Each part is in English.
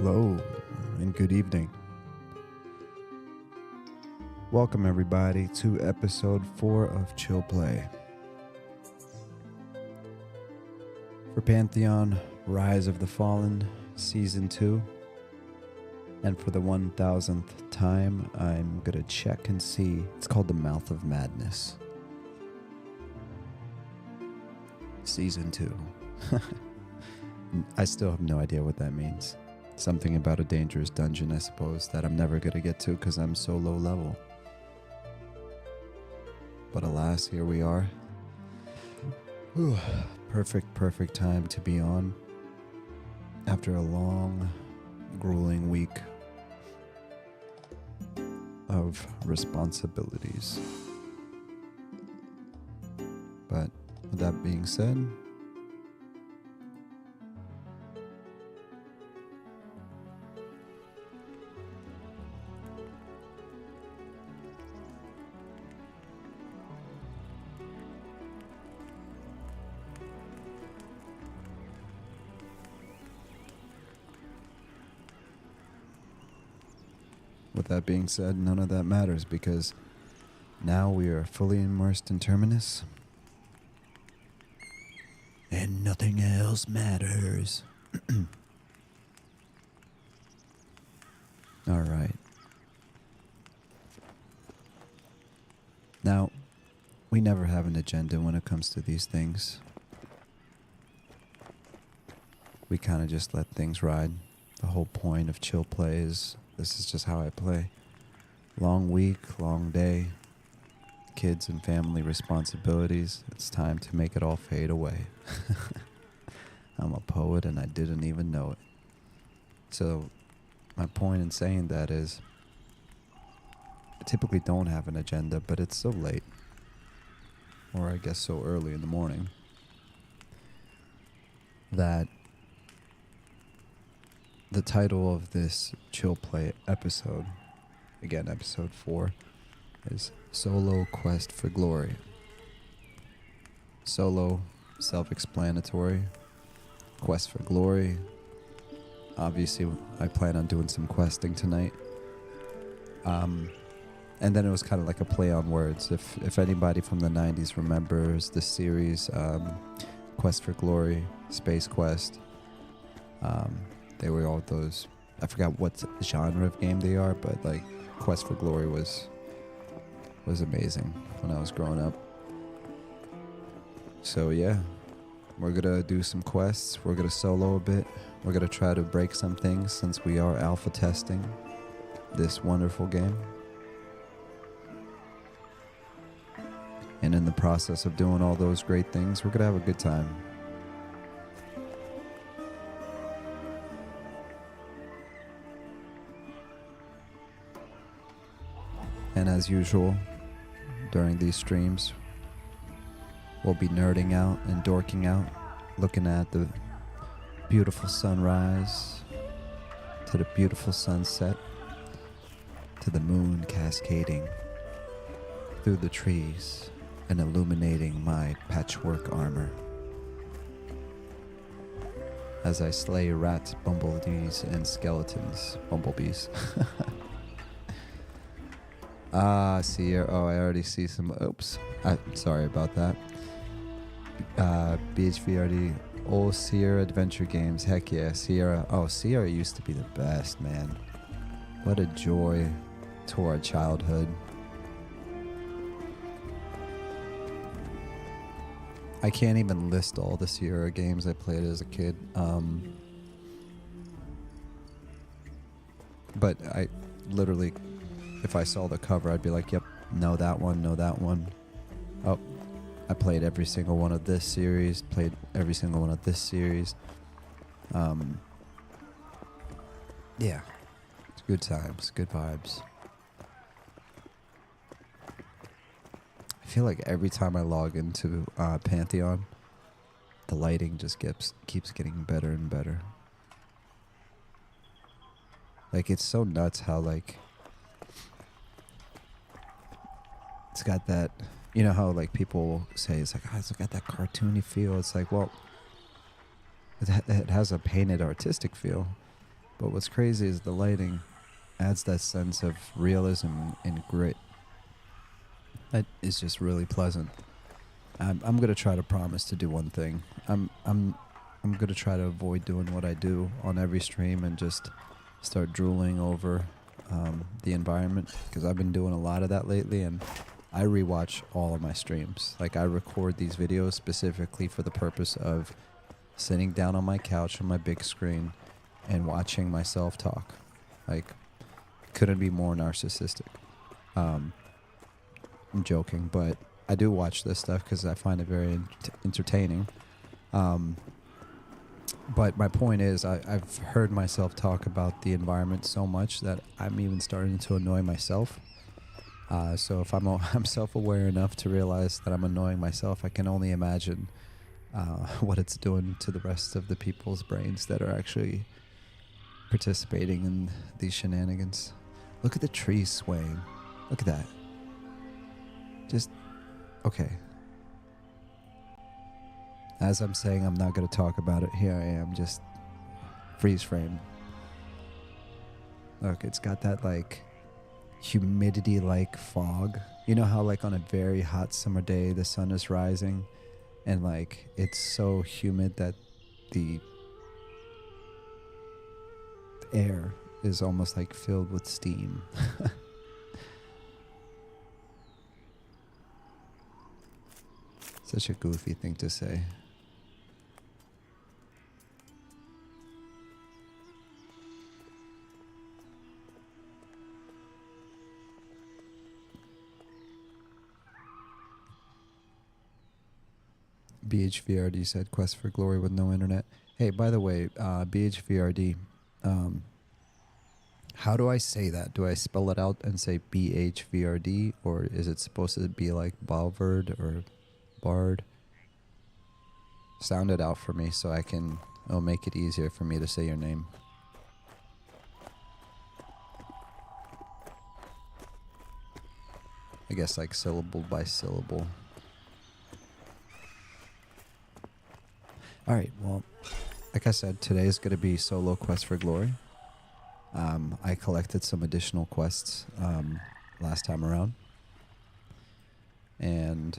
Hello and good evening. Welcome everybody to episode 4 of Chill Play. For Pantheon, Rise of the Fallen, Season 2. And for the 1000th time, I'm gonna check and see. It's called the Mouth of Madness. Season 2. I still have no idea what that means. Something about a dangerous dungeon, I suppose, that I'm never gonna get to because I'm so low level. But alas, here we are. Whew. Perfect time to be on after a long, grueling week of responsibilities. But with that being said, none of that matters because now we are fully immersed in Terminus and nothing else matters. All right. Now, we never have an agenda when it comes to these things. We kind of just let things ride. The whole point of Chill Play is this is just how I play. Long week, long day, kids and family responsibilities. It's time to make it all fade away. I'm a poet and I didn't even know it. So my point in saying that is I typically don't have an agenda, but it's so late. Or I guess so early in the morning that the title of this Chill Play episode, again episode 4, is Solo Quest for Glory. Solo, self-explanatory. Quest for Glory. Obviously, I plan on doing some questing tonight. And then it was kind of like a play on words. If anybody from the 90s remembers the series Quest for Glory, Space Quest, they were all those, I forgot what genre of game they are, but like Quest for Glory was amazing when I was growing up. So yeah, we're gonna do some quests, we're gonna solo a bit, we're gonna try to break some things since we are alpha testing this wonderful game. And in the process of doing all those great things, we're gonna have a good time. And as usual, during these streams, we'll be nerding out and dorking out, looking at the beautiful sunrise, to the beautiful sunset, to the moon cascading through the trees and illuminating my patchwork armor. As I slay rats, bumblebees, and skeletons. Bumblebees. Sierra. Oh, I already see some. Oops. Sorry about that. BHVRD. Old Sierra Adventure Games. Heck yeah. Sierra. Oh, Sierra used to be the best, man. What a joy to our childhood. I can't even list all the Sierra games I played as a kid. But I literally, if I saw the cover, I'd be like, yep, know that one, know that one. Oh, I played every single one of this series, played every single one of this series. Yeah, it's good times, good vibes. I feel like every time I log into Pantheon, the lighting just keeps getting better and better. Like, it's so nuts how, like, it's got that, you know how, like, people say, it's like, oh, it's got that cartoony feel. It's like, well, it has a painted artistic feel. But what's crazy is the lighting adds that sense of realism and grit. That is just really pleasant. I'm gonna try to promise to do one thing. I'm gonna try to avoid doing what I do on every stream and just start drooling over the environment, because I've been doing a lot of that lately, and I rewatch all of my streams. Like, I record these videos specifically for the purpose of sitting down on my couch on my big screen and watching myself talk. Like, couldn't be more narcissistic. I'm joking, but I do watch this stuff because I find it very entertaining. But my point is, I've heard myself talk about the environment so much that I'm even starting to annoy myself. So if I'm self-aware enough to realize that I'm annoying myself, I can only imagine what it's doing to the rest of the people's brains that are actually participating in these shenanigans. Look at the trees swaying. Look at that. Just, okay. As I'm saying, I'm not going to talk about it. Here I am, just freeze frame. Look, it's got that like humidity-like fog. You know how like on a very hot summer day, the sun is rising and like it's so humid that the air is almost like filled with steam. Such a goofy thing to say. BHVRD said, quest for glory with no internet. Hey, by the way, BHVRD, how do I say that? Do I spell it out and say BHVRD, or is it supposed to be like Balvard or Bard? Sound it out for me so I can, it'll make it easier for me to say your name. I guess like syllable by syllable. Alright, well, like I said, today is going to be solo quest for glory. I collected some additional quests last time around. And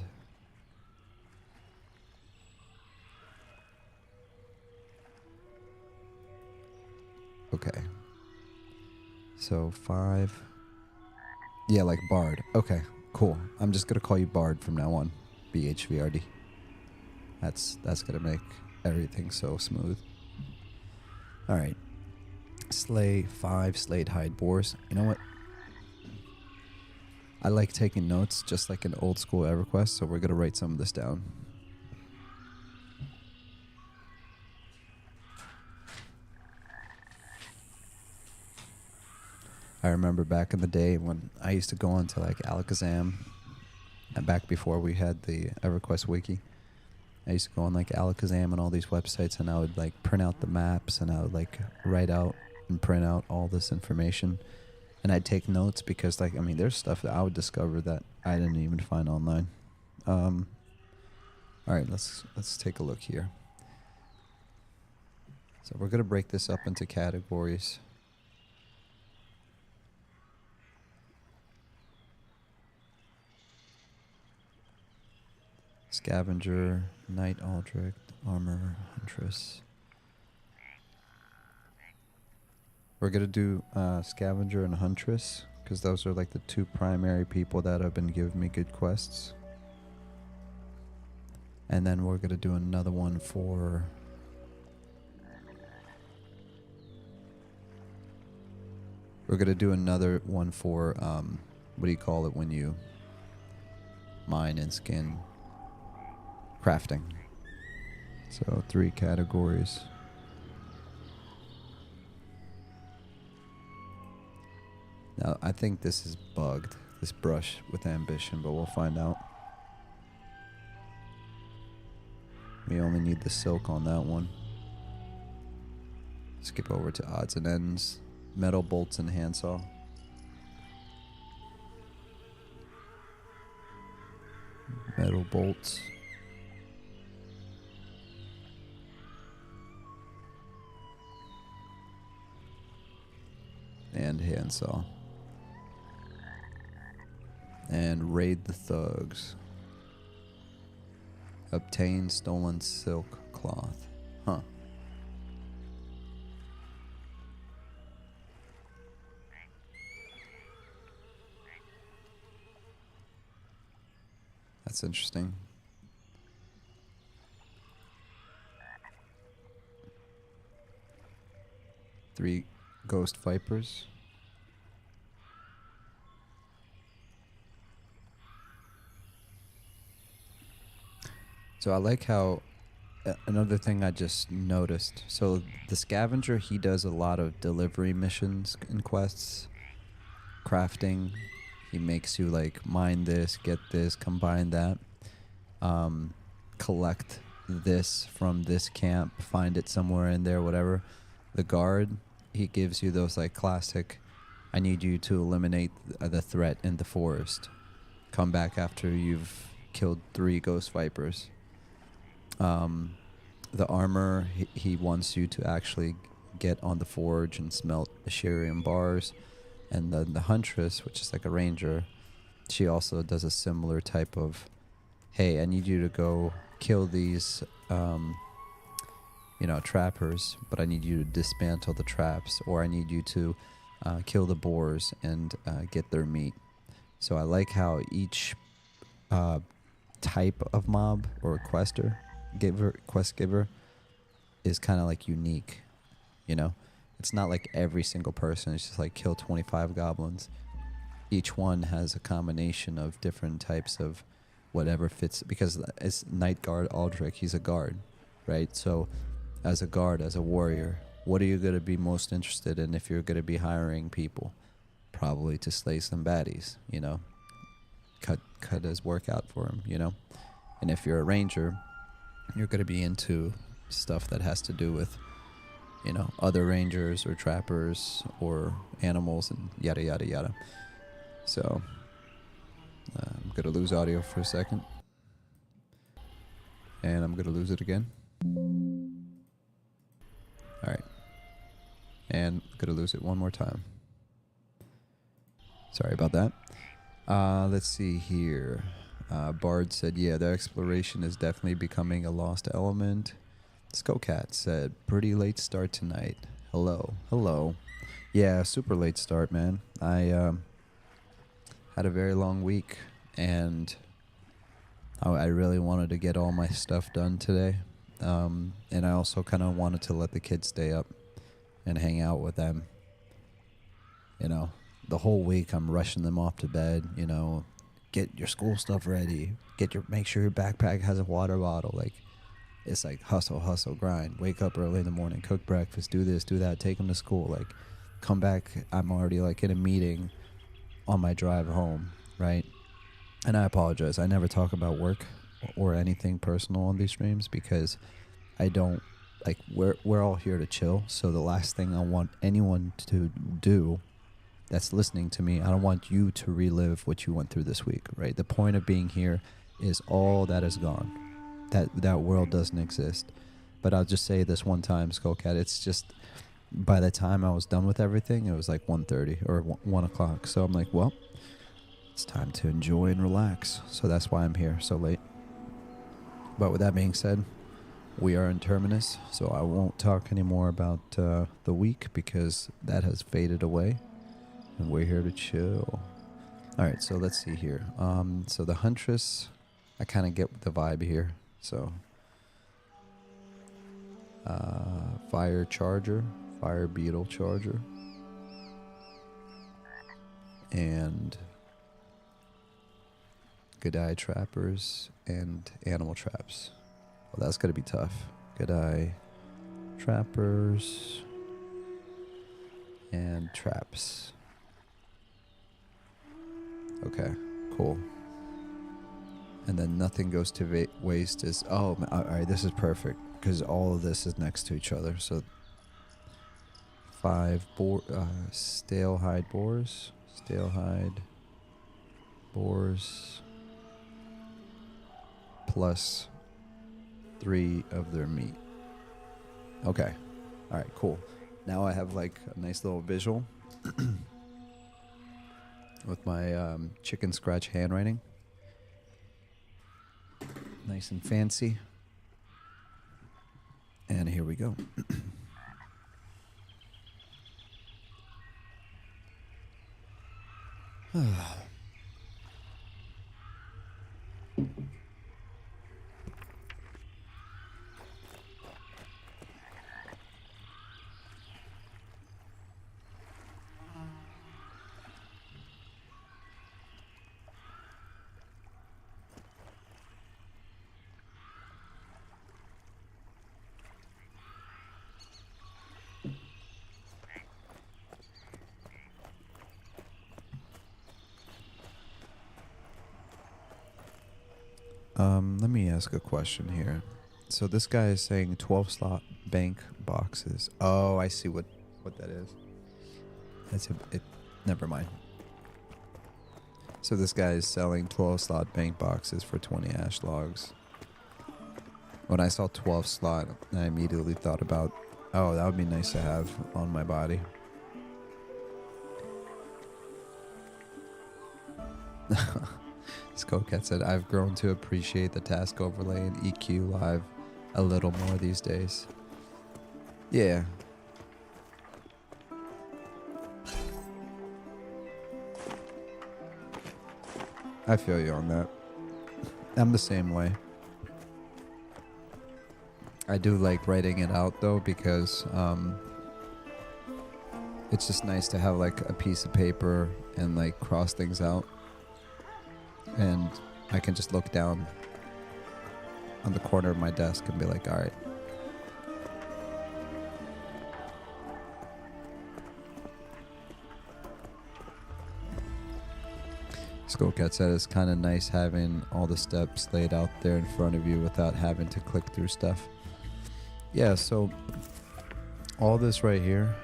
okay. So 5. Yeah, like Bard. Okay, cool. I'm just going to call you Bard from now on. BHVRD. That's going to make everything so smooth. All right. Slay 5 slayed hide boars. You know what? I like taking notes just like an old school EverQuest, so we're going to write some of this down. I remember back in the day when I used to go onto like Alakazam, and back before we had the EverQuest wiki. I used to go on like Alakazam and all these websites, and I would like print out the maps, and I would like write out and print out all this information, and I'd take notes because like, I mean, there's stuff that I would discover that I didn't even find online. All right, let's take a look here. So we're gonna break this up into categories. Scavenger, Knight Aldrich, Armor, Huntress. We're going to do Scavenger and Huntress, because those are like the 2 primary people that have been giving me good quests. And then we're going to do another one for... We're going to do another one for, what do you call it when you mine and skin? Crafting. So 3 categories. Now I think this is bugged, this brush with ambition, but we'll find out. We only need the silk on that one. Skip over to odds and ends. Metal bolts and handsaw. Metal bolts. bandsaw. And raid the thugs. Obtain stolen silk cloth. Huh. That's interesting. Three ghost vipers. So I like how another thing I just noticed. So the scavenger, he does a lot of delivery missions and quests, crafting. He makes you like mine this, get this, combine that, collect this from this camp, find it somewhere in there, whatever. The guard, he gives you those like classic, I need you to eliminate the threat in the forest. Come back after you've killed 3 ghost vipers. The armor, he wants you to actually get on the forge and smelt Asherium bars. And then the huntress, which is like a ranger, she also does a similar type of, hey, I need you to go kill these trappers, but I need you to dismantle the traps, or I need you to kill the boars and get their meat. So I like how each type of mob or quest giver is kind of like unique, you know? It's not like every single person. It's just like kill 25 goblins. Each one has a combination of different types of whatever fits, because it's Night Guard Aldrich, he's a guard, right? So as a guard, as a warrior, what are you going to be most interested in if you're going to be hiring people? Probably to slay some baddies, you know? Cut his work out for him, you know? And if you're a ranger, you're going to be into stuff that has to do with, you know, other rangers or trappers or animals and yada, yada, yada. So I'm going to lose audio for a second. And I'm going to lose it again. All right. And I'm going to lose it one more time. Sorry about that. Let's see here. Bard said, yeah, the exploration is definitely becoming a lost element. Skullcat said, pretty late start tonight. Hello. Yeah, super late start, man. I had a very long week, and I really wanted to get all my stuff done today. And I also kind of wanted to let the kids stay up and hang out with them. You know, the whole week I'm rushing them off to bed, you know, get your school stuff ready, make sure your backpack has a water bottle. Like, it's like hustle, grind. Wake up early in the morning, cook breakfast, do this, do that, take them to school. Like, come back, I'm already like in a meeting on my drive home, right? And I apologize. I never talk about work or anything personal on these streams because I don't, like, we're all here to chill. So the last thing I want anyone to do that's listening to me, I don't want you to relive what you went through this week, right? The point of being here is all that is gone. That world doesn't exist. But I'll just say this one time, Skullcat, it's just, by the time I was done with everything, it was like 1:30 or 1 o'clock. So I'm like, well, it's time to enjoy and relax. So that's why I'm here so late. But with that being said, we are in Terminus, so I won't talk anymore about the week because that has faded away. And we're here to chill. All right, so let's see here. So the Huntress, I kind of get the vibe here. So Fire Beetle Charger, and Good Eye Trappers and Animal Traps. Well, that's gonna be tough. Good Eye Trappers and Traps. Okay, cool. And then nothing goes to waste is, oh, all right, this is perfect because all of this is next to each other. So 5 stale hide boars plus 3 of their meat. Okay, all right, cool. Now I have like a nice little visual. with my chicken scratch handwriting. Nice and fancy. And here we go. Let me ask a question here. So this guy is saying 12 slot bank boxes. Oh, I see what that is. Never mind. So this guy is selling 12 slot bank boxes for 20 ash logs. When I saw 12 slot, I immediately thought about, oh, that would be nice to have on my body. Skullcat said, I've grown to appreciate the task overlay in EQ Live a little more these days. Yeah. I feel you on that. I'm the same way. I do like writing it out though, because it's just nice to have like a piece of paper and like cross things out. And I can just look down on the corner of my desk and be like, all right. Skullcat said it's kind of nice having all the steps laid out there in front of you without having to click through stuff. Yeah, so all this right here,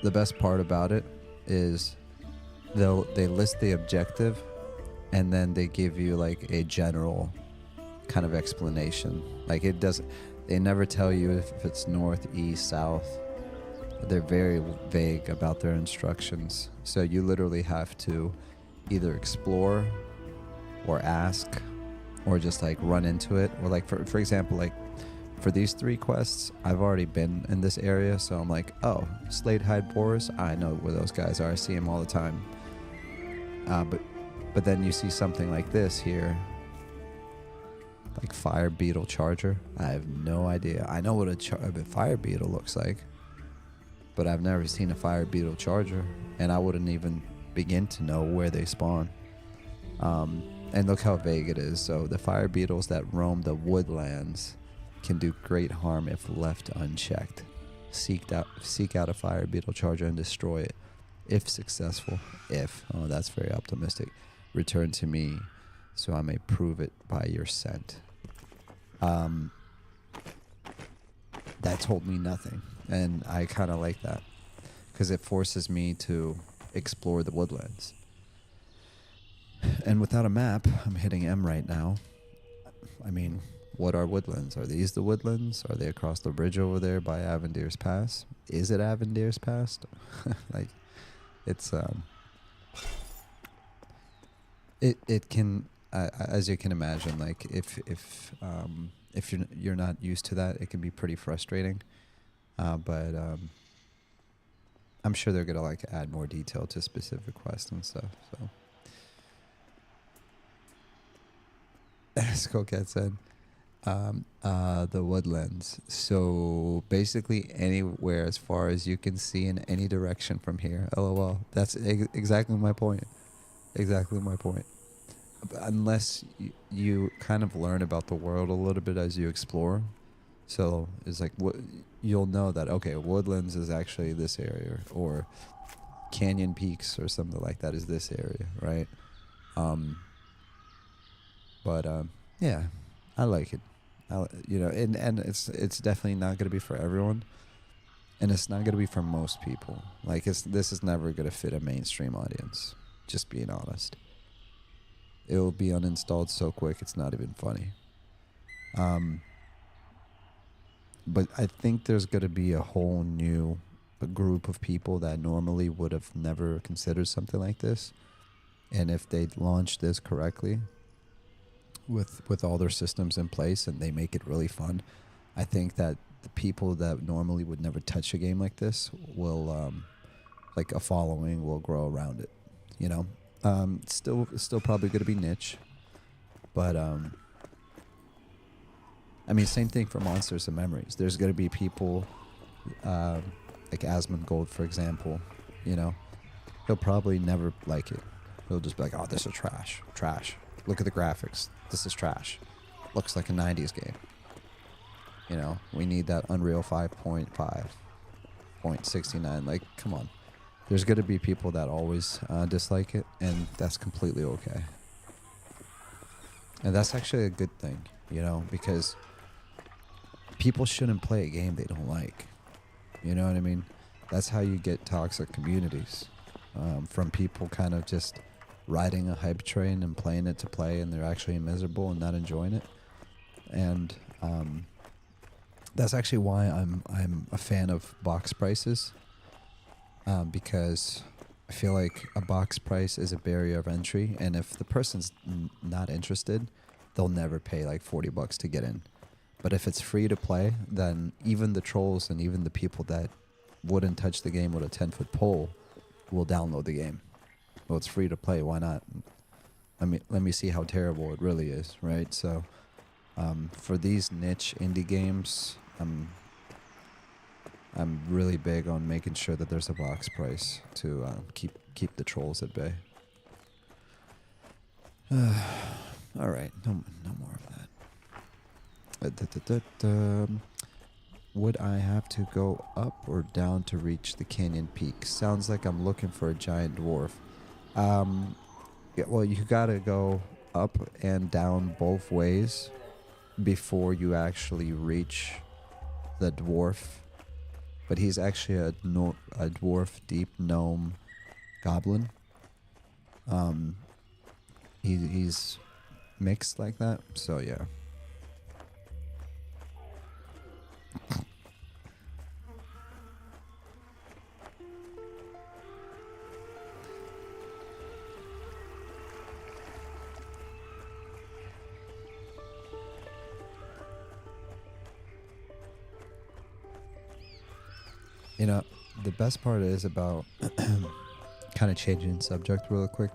the best part about it is they list the objective, and then they give you like a general kind of explanation. Like they never tell you if it's north, east, south. They're very vague about their instructions. So you literally have to either explore or ask or just like run into it. Or like for example, like for these 3 quests, I've already been in this area. So I'm like, oh, Slade Hide Boars, I know where those guys are. I see them all the time. But then you see something like this here, like Fire Beetle Charger. I have no idea. I know what a Fire Beetle looks like, but I've never seen a Fire Beetle Charger, and I wouldn't even begin to know where they spawn. And look how vague it is. So the Fire Beetles that roam the woodlands can do great harm if left unchecked. Seek out a Fire Beetle Charger and destroy it. If successful, oh, that's very optimistic. Return to me so I may prove it by your scent. That told me nothing, and I kind of like that because it forces me to explore the woodlands. And without a map, I'm hitting M right now. I mean, what are woodlands? Are these the woodlands? Are they across the bridge over there by Avendir's Pass? Is it Avendir's Pass? Like, it's It can, as you can imagine, like if you're not used to that, it can be pretty frustrating. But I'm sure they're gonna like add more detail to specific quests and stuff. So, Skullcat said, the woodlands. So basically anywhere as far as you can see in any direction from here. LOL. That's exactly my point. Exactly my point. Unless you kind of learn about the world a little bit as you explore. So it's like you'll know that, okay, woodlands is actually this area, or canyon peaks or something like that is this area, right? Yeah, I like it. And it's definitely not going to be for everyone, and it's not going to be for most people. Like this is never going to fit a mainstream audience. Just being honest, it will be uninstalled so quick it's not even funny. But I think there's going to be a whole new group of people that normally would have never considered something like this, And if they launch this correctly, with all their systems in place, and they make it really fun, I think that the people that normally would never touch a game like this will, like a following will grow around it. You know, still probably going to be niche, but I mean, same thing for Monsters and Memories. There's going to be people, like Asmongold, for example. You know, he'll probably never like it. He'll just be like, "Oh, this is trash. Trash. Look at the graphics. This is trash. Looks like a 90s game." You know, we need that Unreal 5.5.69. Like, come on. There's going to be people that always dislike it, and that's completely okay. And that's actually a good thing, you know, because people shouldn't play a game they don't like. You know what I mean? That's how you get toxic communities, from people kind of just riding a hype train and playing it to play, and they're actually miserable and not enjoying it. And that's actually why I'm a fan of box prices, because I feel like a box price is a barrier of entry, and if the person's not interested, they'll never pay like $40 to get in. But if it's free to play, then even the trolls and even the people that wouldn't touch the game with a 10-foot pole will download the game. Well, it's free to play, why not? I mean, let me see how terrible it really is, right? So for these niche indie games, I'm really big on making sure that there's a box price to keep the trolls at bay. All right, no more of that. Would I have to go up or down to reach the canyon peak? Sounds like I'm looking for a giant dwarf. Yeah, well, you gotta go up and down both ways before you actually reach the dwarf. But he's actually a dwarf deep gnome goblin. He's mixed like that, so yeah. You know, the best part is about kind of changing subject real quick.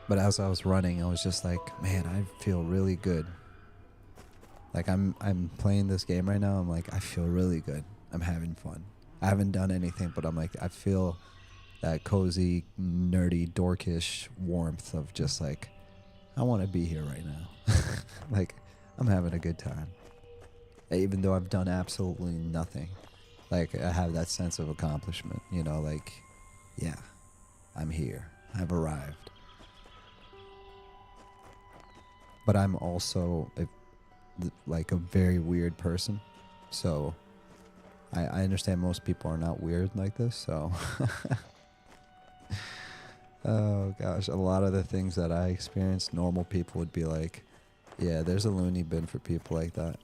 But as I was running, I was just like, man, I feel really good. Like I'm playing this game right now. I'm like, I feel really good. I'm having fun. I haven't done anything, but I'm like, I feel that cozy, nerdy, dorkish warmth of just like, I want to be here right now. Like, I'm having a good time. Even though I've done absolutely nothing. Like, I have that sense of accomplishment, you know, like, yeah, I'm here. I've arrived. But I'm also, like, a very weird person. So, I understand most people are not weird like this, so. Oh, gosh. A lot of the things that I experience, normal people would be like, yeah, there's a loony bin for people like that.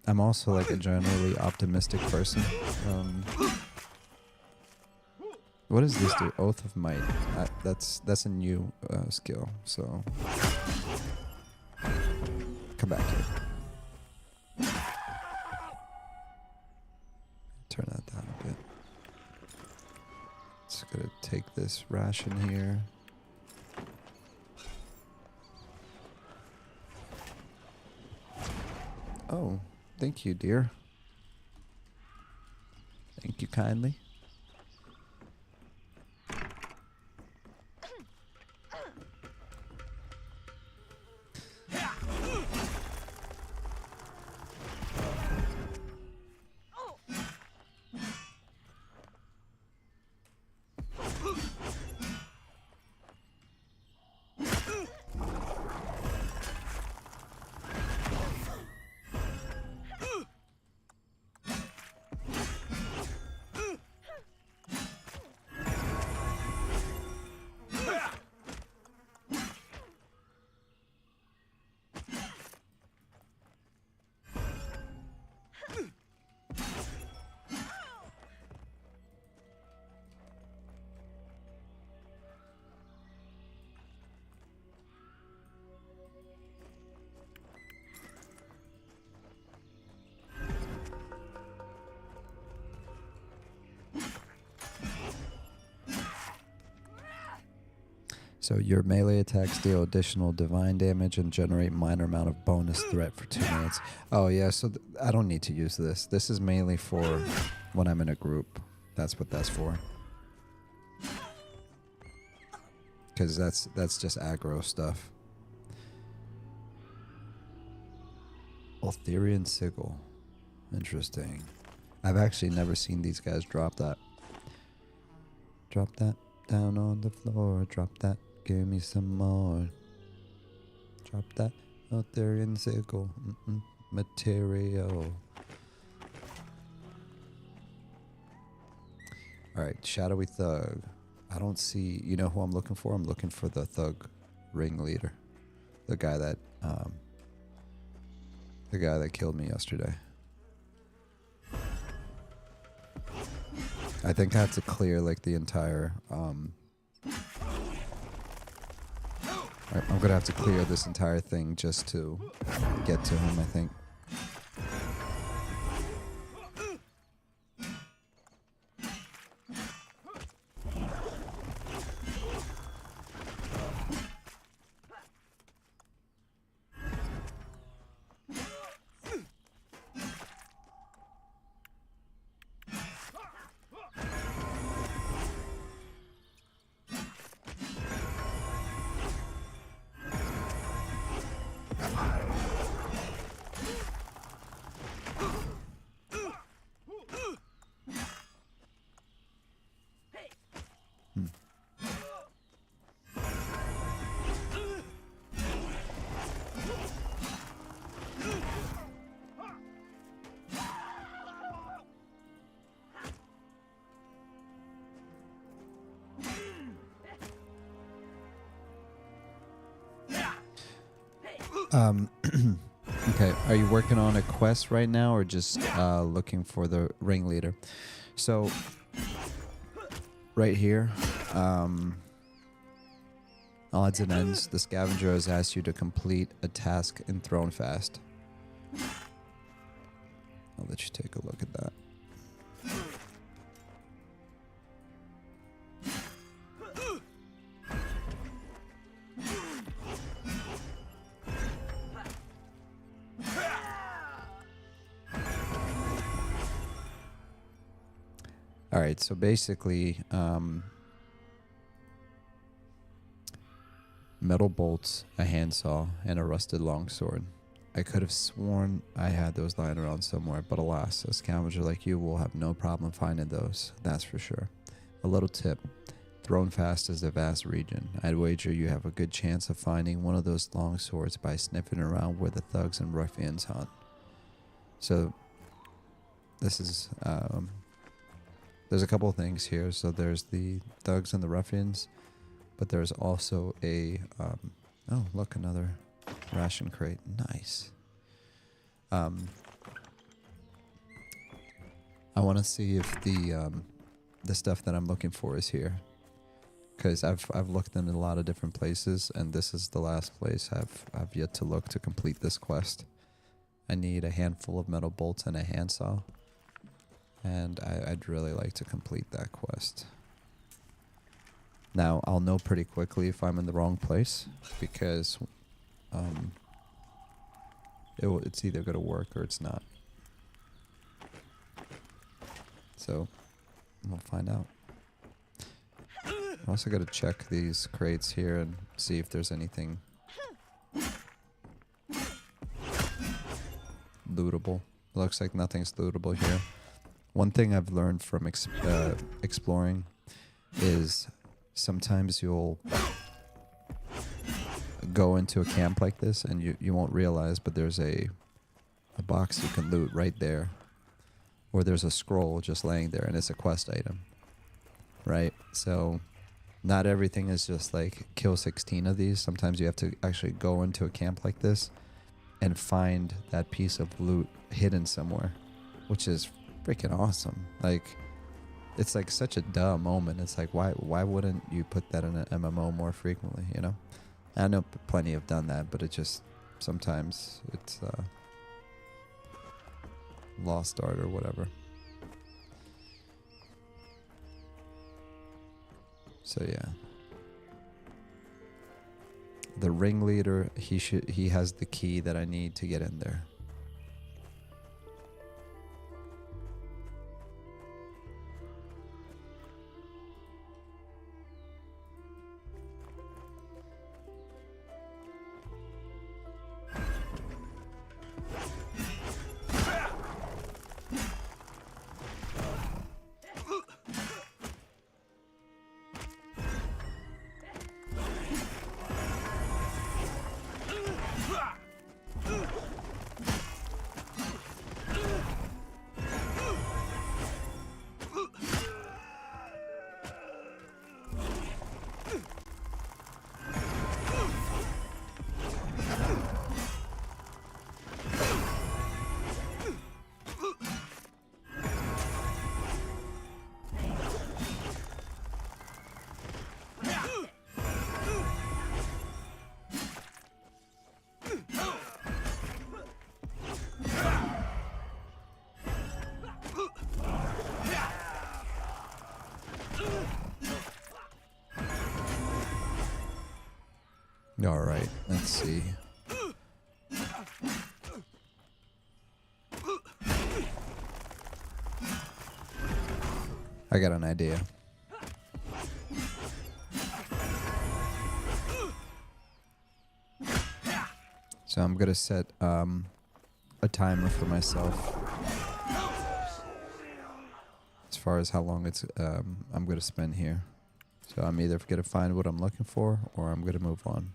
I'm also like a generally optimistic person. What does this do? Oath of Might. That's a new skill. So come back here. Turn that down a bit. Just gonna take this ration here. Oh. Thank you, dear. Thank you kindly. So your melee attacks deal additional divine damage and generate minor amount of bonus threat for 2 minutes. Oh yeah, so I don't need to use this. This is mainly for when I'm in a group. That's what that's for. Because that's just aggro stuff. Ultherian Sigil. Interesting. I've actually never seen these guys drop that. Drop that down on the floor. Drop that. Give me some more. Drop that. Ultherian Sigil. Material. Alright, Shadowy Thug. I don't see... You know who I'm looking for? I'm looking for the Thug ringleader. The guy that... the guy that killed me yesterday. I think I have to clear like the entire... I'm gonna have to clear this entire thing just to get to him, I think. Okay, are you working on a quest right now or just looking for the ringleader? So, right here, odds and ends, the scavenger has asked you to complete a task in Throne Fast. I'll let you take a look at that. Alright, so basically, metal bolts, a handsaw, and a rusted longsword. I could have sworn I had those lying around somewhere, but alas, a scavenger like you will have no problem finding those, that's for sure. A little tip, Throne Fast is a vast region. I'd wager you have a good chance of finding one of those longswords by sniffing around where the thugs and ruffians hunt. So, this is... there's a couple of things here. So there's the thugs and the ruffians, but there's also a oh look, another ration crate. Nice. I want to see if the stuff that I'm looking for is here, because I've looked in a lot of different places, and this is the last place I've yet to look to complete this quest. I need a handful of metal bolts and a handsaw. And I'd really like to complete that quest. Now, I'll know pretty quickly if I'm in the wrong place, because it's either going to work or it's not. So, we'll find out. I'm also going to check these crates here and see if there's anything lootable. Looks like nothing's lootable here. One thing I've learned from exploring is sometimes you'll go into a camp like this and you won't realize, but there's a box you can loot right there. Or there's a scroll just laying there and it's a quest item. Right? So not everything is just like kill 16 of these. Sometimes you have to actually go into a camp like this and find that piece of loot hidden somewhere, which is freaking awesome. Like, it's like such a duh moment. It's like, why wouldn't you put that in an MMO more frequently, you know? I know plenty have done that, but it just sometimes it's lost art or whatever. So yeah. the ringleader. He has the key that I need to get in there. All right, let's see. I got an idea. So I'm gonna set a timer for myself as far as how long it's I'm gonna spend here. So I'm either gonna find what I'm looking for or I'm gonna move on.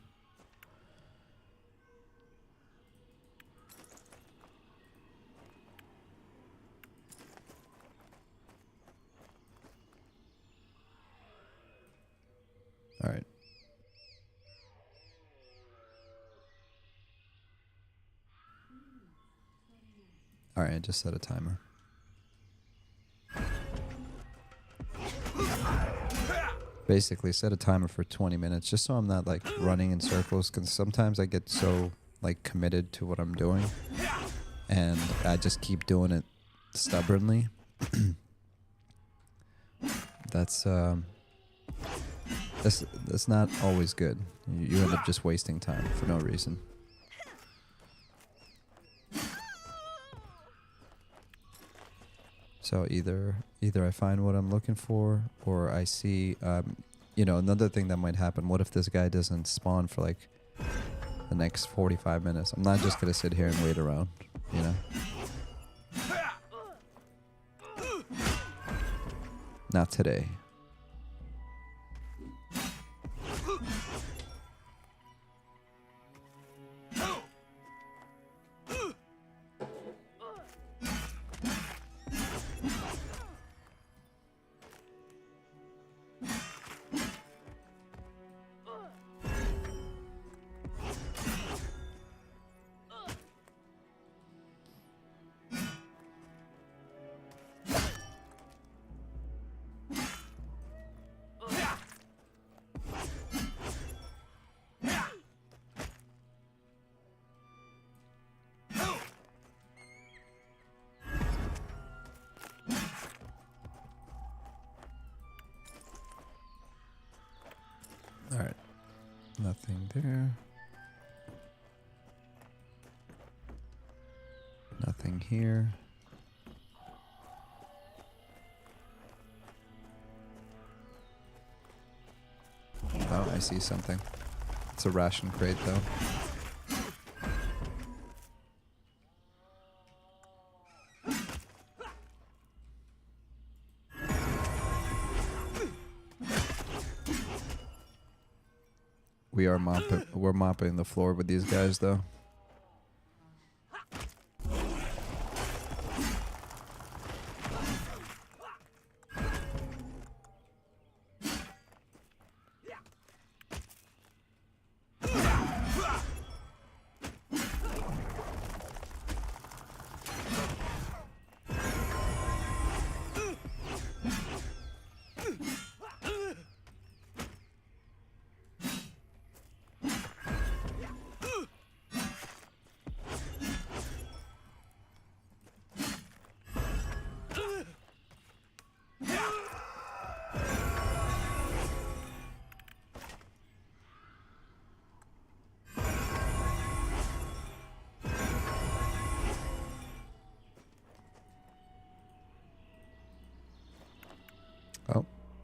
All right. All right, I just set a timer. Basically, set a timer for 20 minutes, just so I'm not like running in circles, because sometimes I get so like committed to what I'm doing, and I just keep doing it stubbornly. That's not always good. You end up just wasting time for no reason. So either I find what I'm looking for, or I see, you know, another thing that might happen. What if this guy doesn't spawn for like the next 45 minutes? I'm not just gonna sit here and wait around, you know. Not today. All right, nothing there. Nothing here. Oh, I see something. It's a ration crate, though. We're mopping the floor with these guys, though.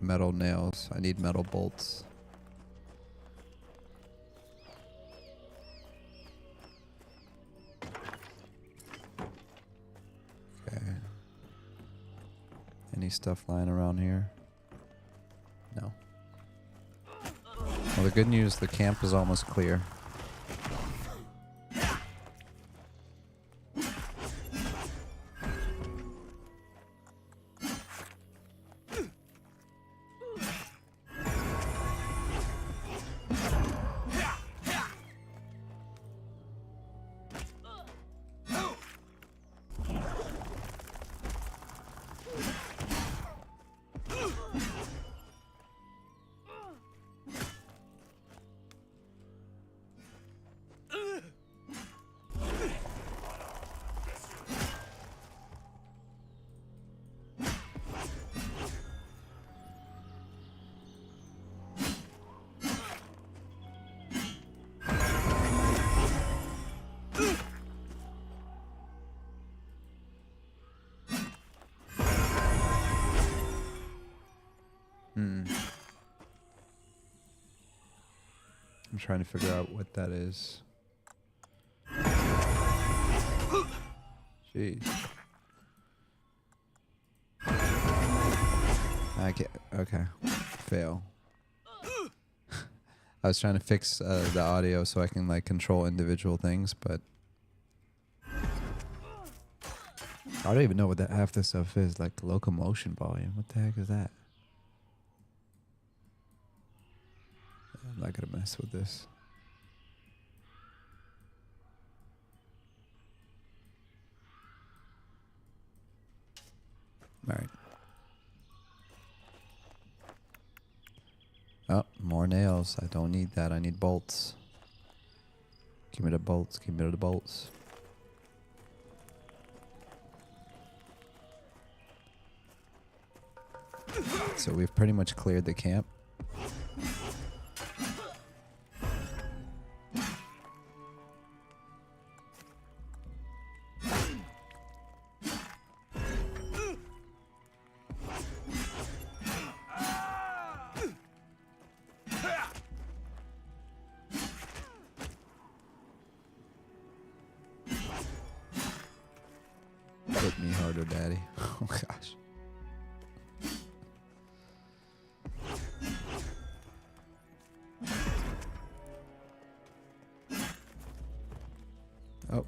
metal nails. I need metal bolts. Okay. Any stuff lying around here? No. Well, the good news, the camp is almost clear. I'm trying to figure out what that is. Jeez. I can't. Okay. Fail. I was trying to fix the audio so I can like control individual things, but I don't even know what that half this stuff is. Like locomotion volume. What the heck is that? I'm not gonna mess with this. All right. Oh, more nails. I don't need that. I need bolts. Give me the bolts. Give me the bolts. So we've pretty much cleared the camp. Hit me harder, daddy. Oh gosh. Oh.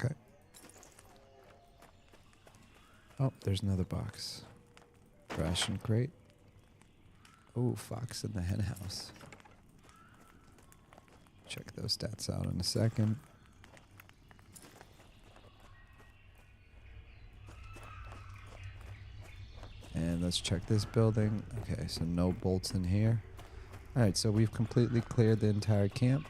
Okay. Oh, there's another box. Ration crate. Oh, fox in the hen house. Check those stats out in a second. And let's check this building. Okay, so no bolts in here. Alright, so we've completely cleared the entire camp.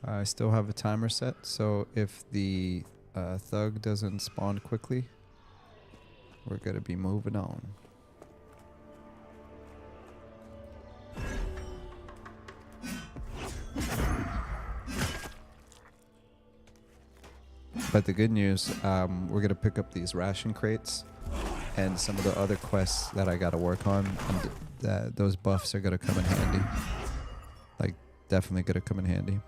I still have a timer set, so if the thug doesn't spawn quickly, we're gonna be moving on. But the good news, we're gonna pick up these ration crates, and some of the other quests that I gotta work on, and those buffs are gonna come in handy. Like, definitely gonna come in handy.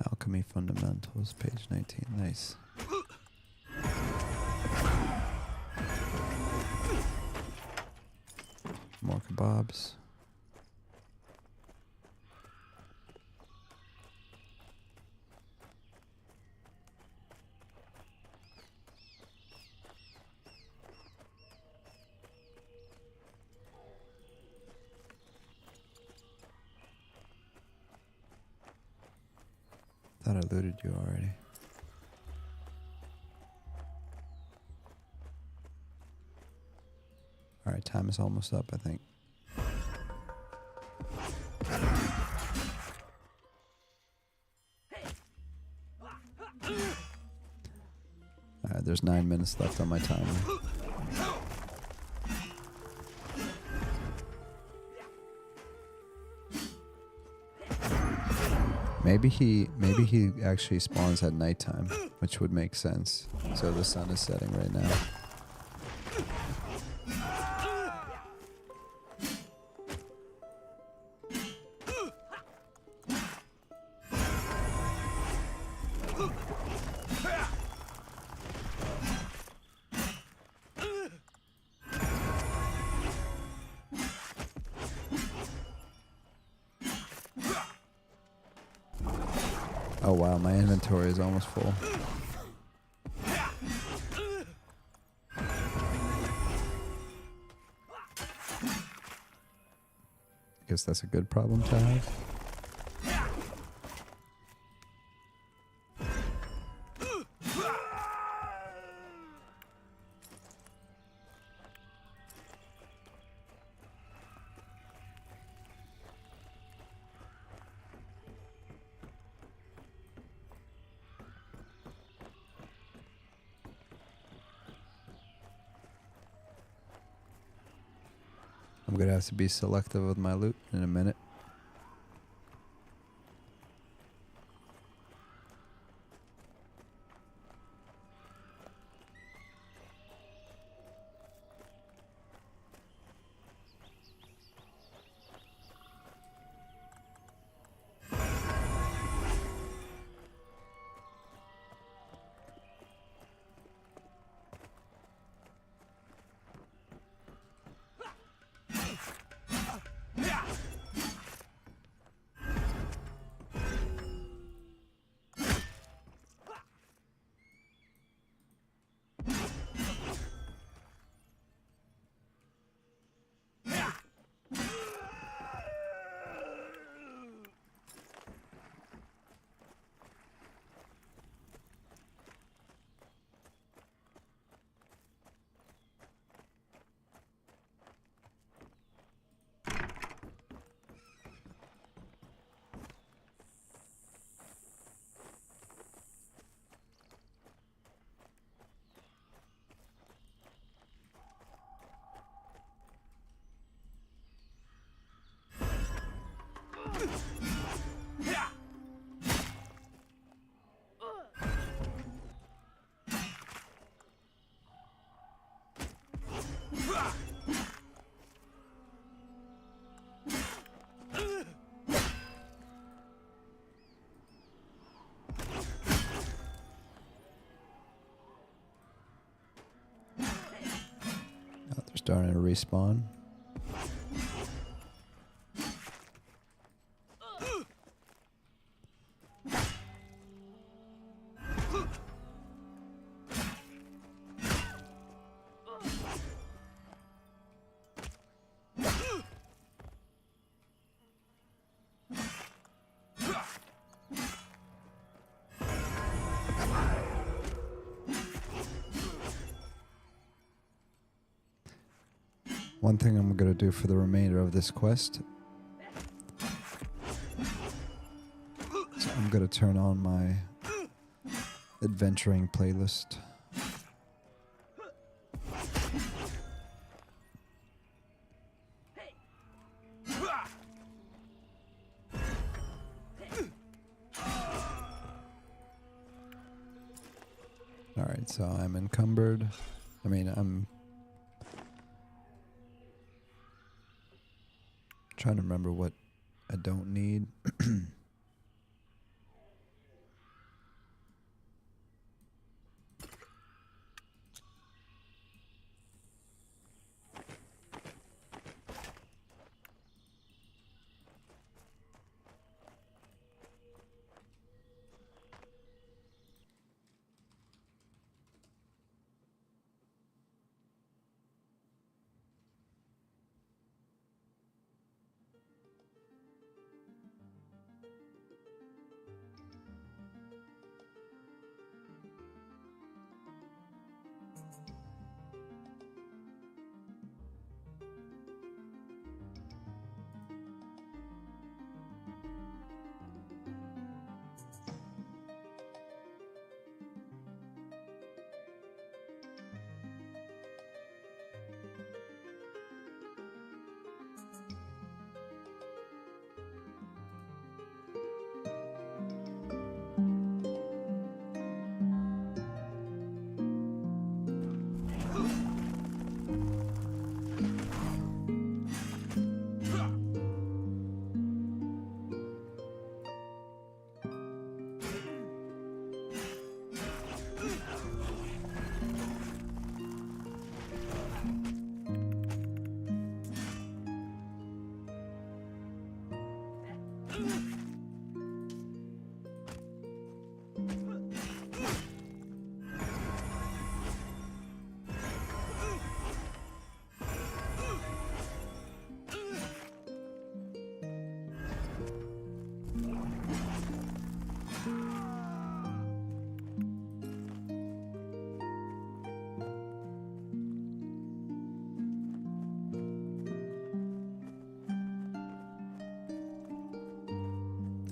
Alchemy Fundamentals, page 19. Nice. More kebabs. Thought I looted you already. Alright, time is almost up, I think. Alright, there's 9 minutes left on my timer. Maybe he actually spawns at nighttime, which would make sense. So the sun is setting right now. Oh wow, my inventory is almost full. Guess that's a good problem to have. I'm gonna have to be selective with my loot in a minute. starting to respawn. One thing I'm going to do for the remainder of this quest, so I'm going to turn on my adventuring playlist. Alright, so I'm encumbered. I'm trying to remember what I don't need.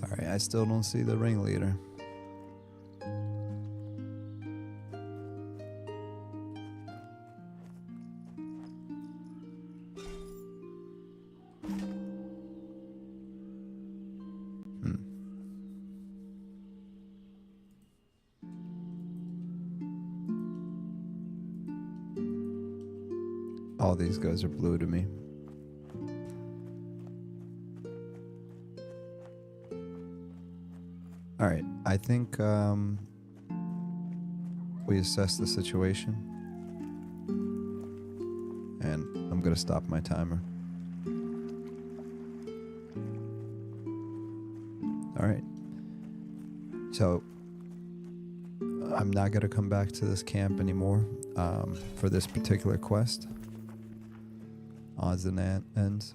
Alright, I still don't see the ringleader. All these guys are blue to me. Alright, I think we assess the situation. And I'm going to stop my timer. Alright. So, I'm not going to come back to this camp anymore for this particular quest. Odds and ends.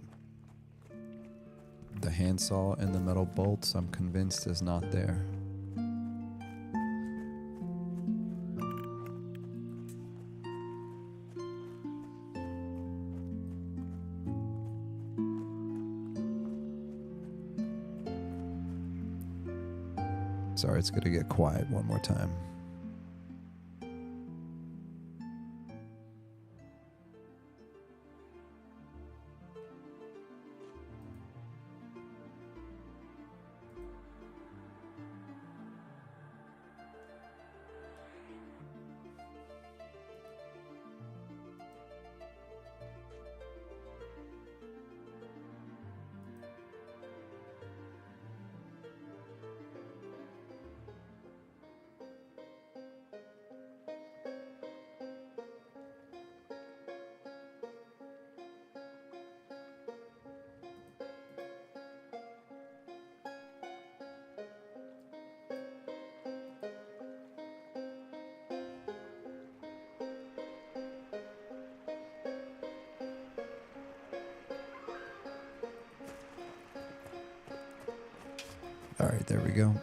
The handsaw and the metal bolts, I'm convinced, is not there. Sorry, it's gonna get quiet one more time. Alright, there we go.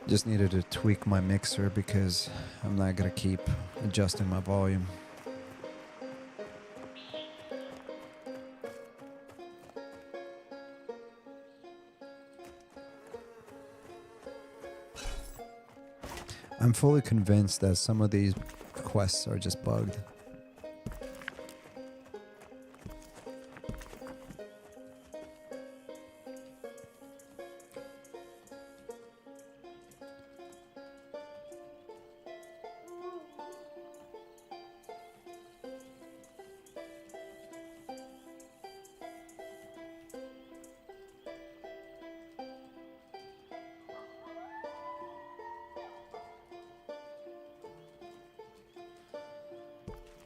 Just needed to tweak my mixer because I'm not gonna keep adjusting my volume. I'm fully convinced that some of these quests are just bugged.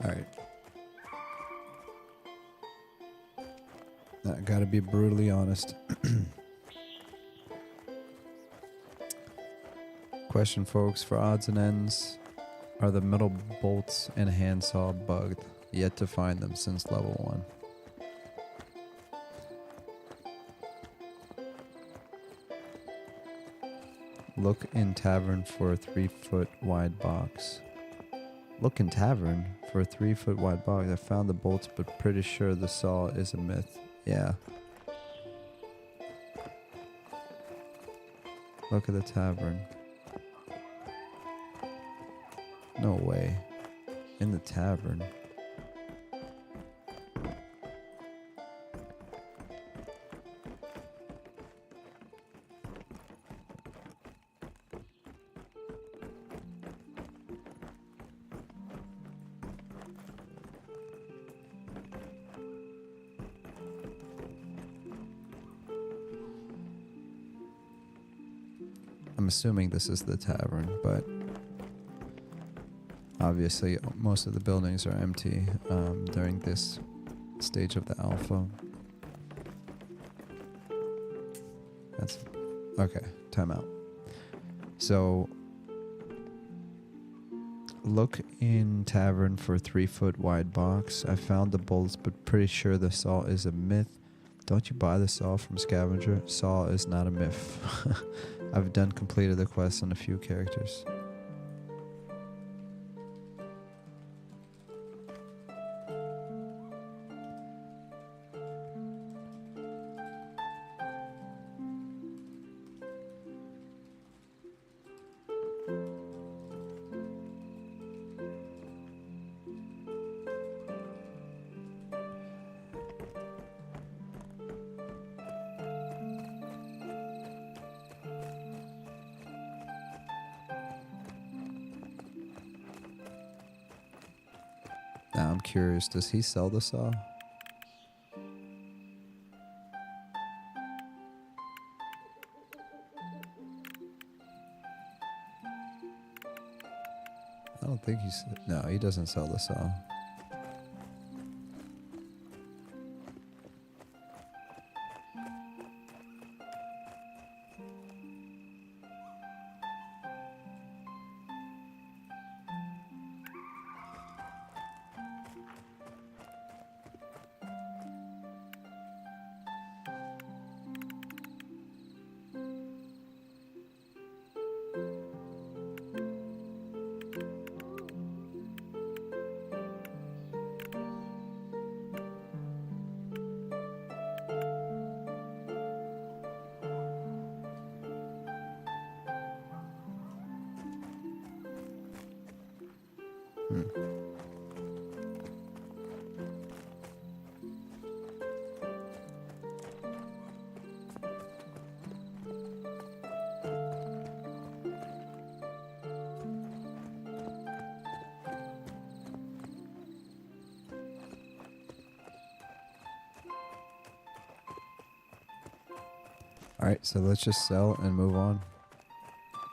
Alright. I gotta be brutally honest. Question, folks, for odds and ends, are the metal bolts and handsaw bugged? Yet to find them since level 1. Look in tavern for a 3-foot wide box. Look in tavern for a 3-foot wide box. I found the bolts, but pretty sure the saw is a myth. Yeah. Look at the tavern. No way. In the tavern. I'm assuming this is the tavern, but obviously most of the buildings are empty during this stage of the alpha. That's okay. Time out. So look in tavern for a 3-foot wide box. I found the bolts, but pretty sure the saw is a myth. Don't you buy the saw from scavenger? Saw is not a myth. I've completed the quest on a few characters. Now I'm curious, does he sell the saw? I don't think he's... No, he doesn't sell the saw. Alright, so let's just sell and move on.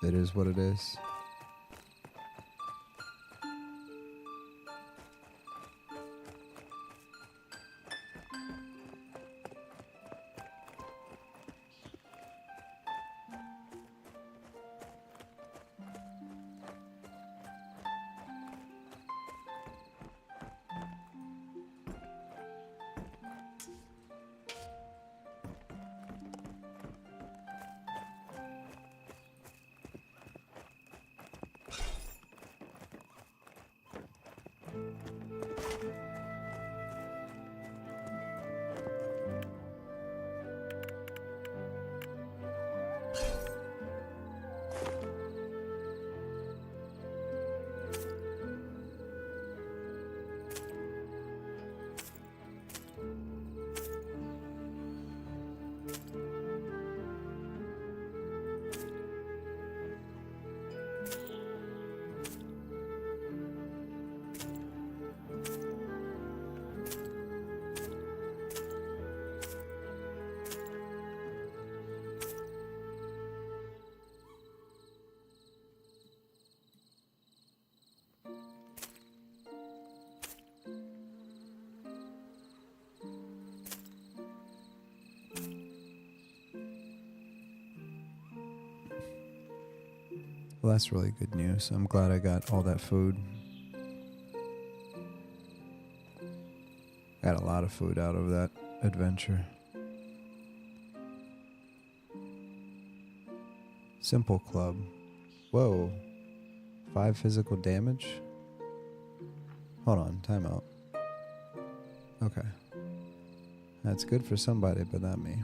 It is what it is. Well, that's really good news. I'm glad I got all that food. Got a lot of food out of that adventure. Simple club. Whoa. 5 physical damage? Hold on, time out. Okay. That's good for somebody, but not me.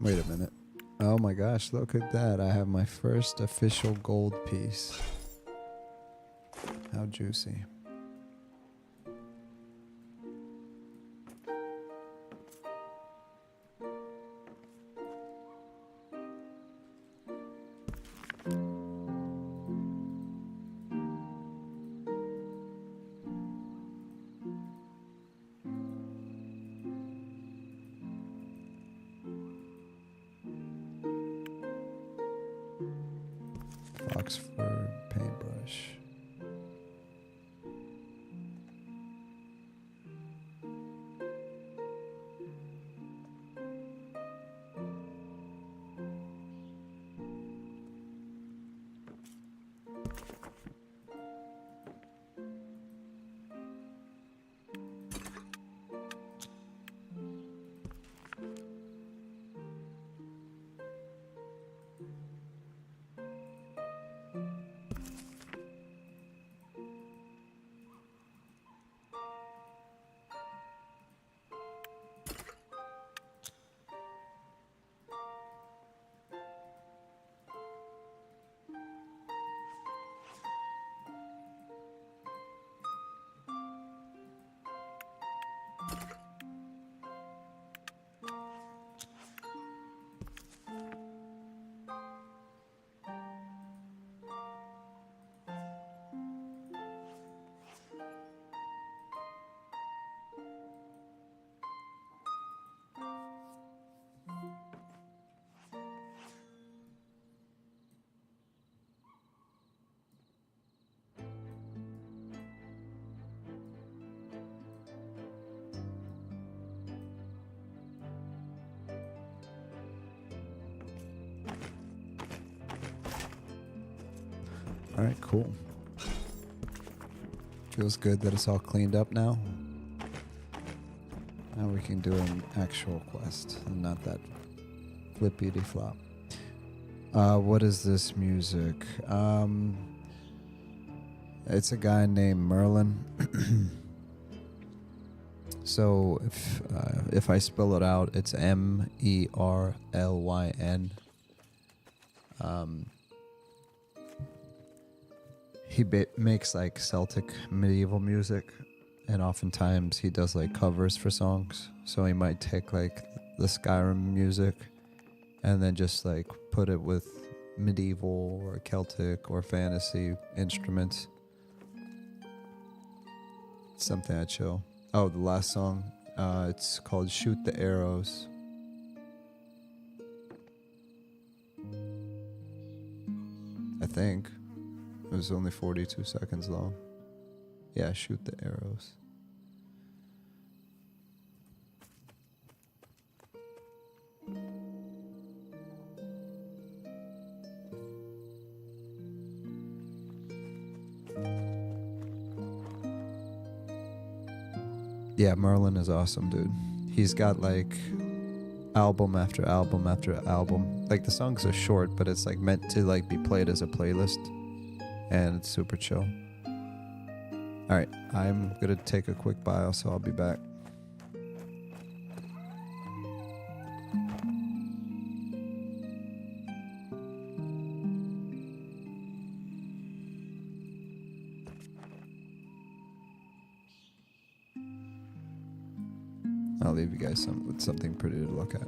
Wait a minute. Oh my gosh, look at that. I have my first official gold piece. How juicy. Oxford paintbrush. All right, cool. Feels good that it's all cleaned up now. Now we can do an actual quest and not that flippity flop. What is this music? It's a guy named Merlin. So if I spell it out, it's M-E-R-L-Y-N. He makes like Celtic medieval music, and oftentimes he does like covers for songs. So he might take like the Skyrim music and then just like put it with medieval or Celtic or fantasy instruments. It's something I'd show. Oh, the last song, it's called Shoot the Arrows. I think. It was only 42 seconds long. Yeah, Shoot the Arrows. Yeah, Merlin is awesome, dude. He's got like album after album after album. Like the songs are short, but it's like meant to like be played as a playlist. And it's super chill. Alright, I'm gonna take a quick bio, so I'll be back. Oh, I'll leave you guys with something pretty to look at.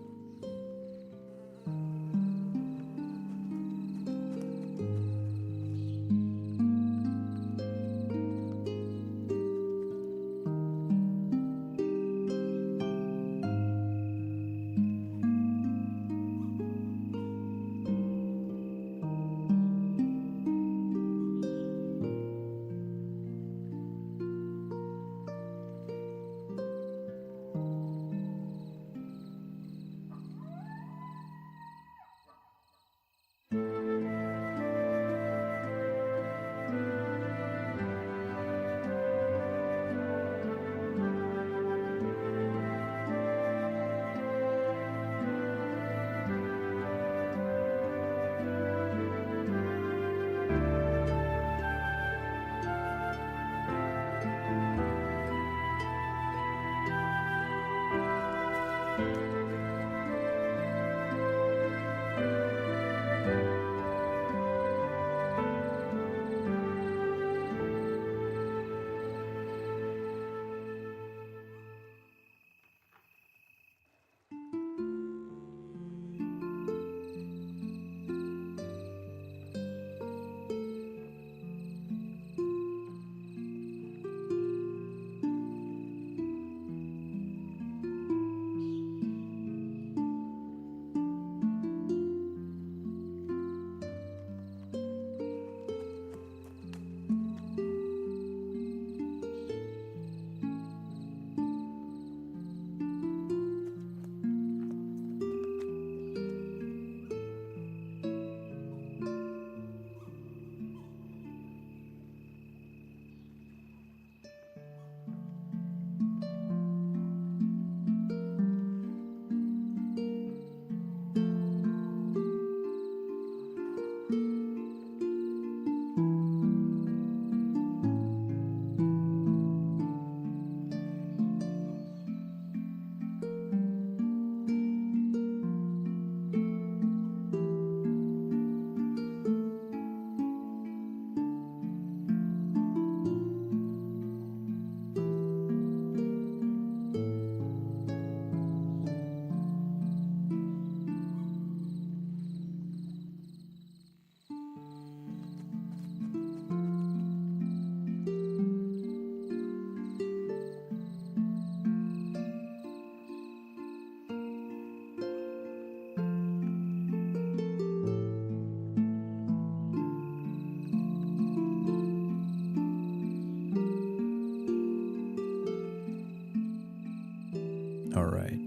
All right.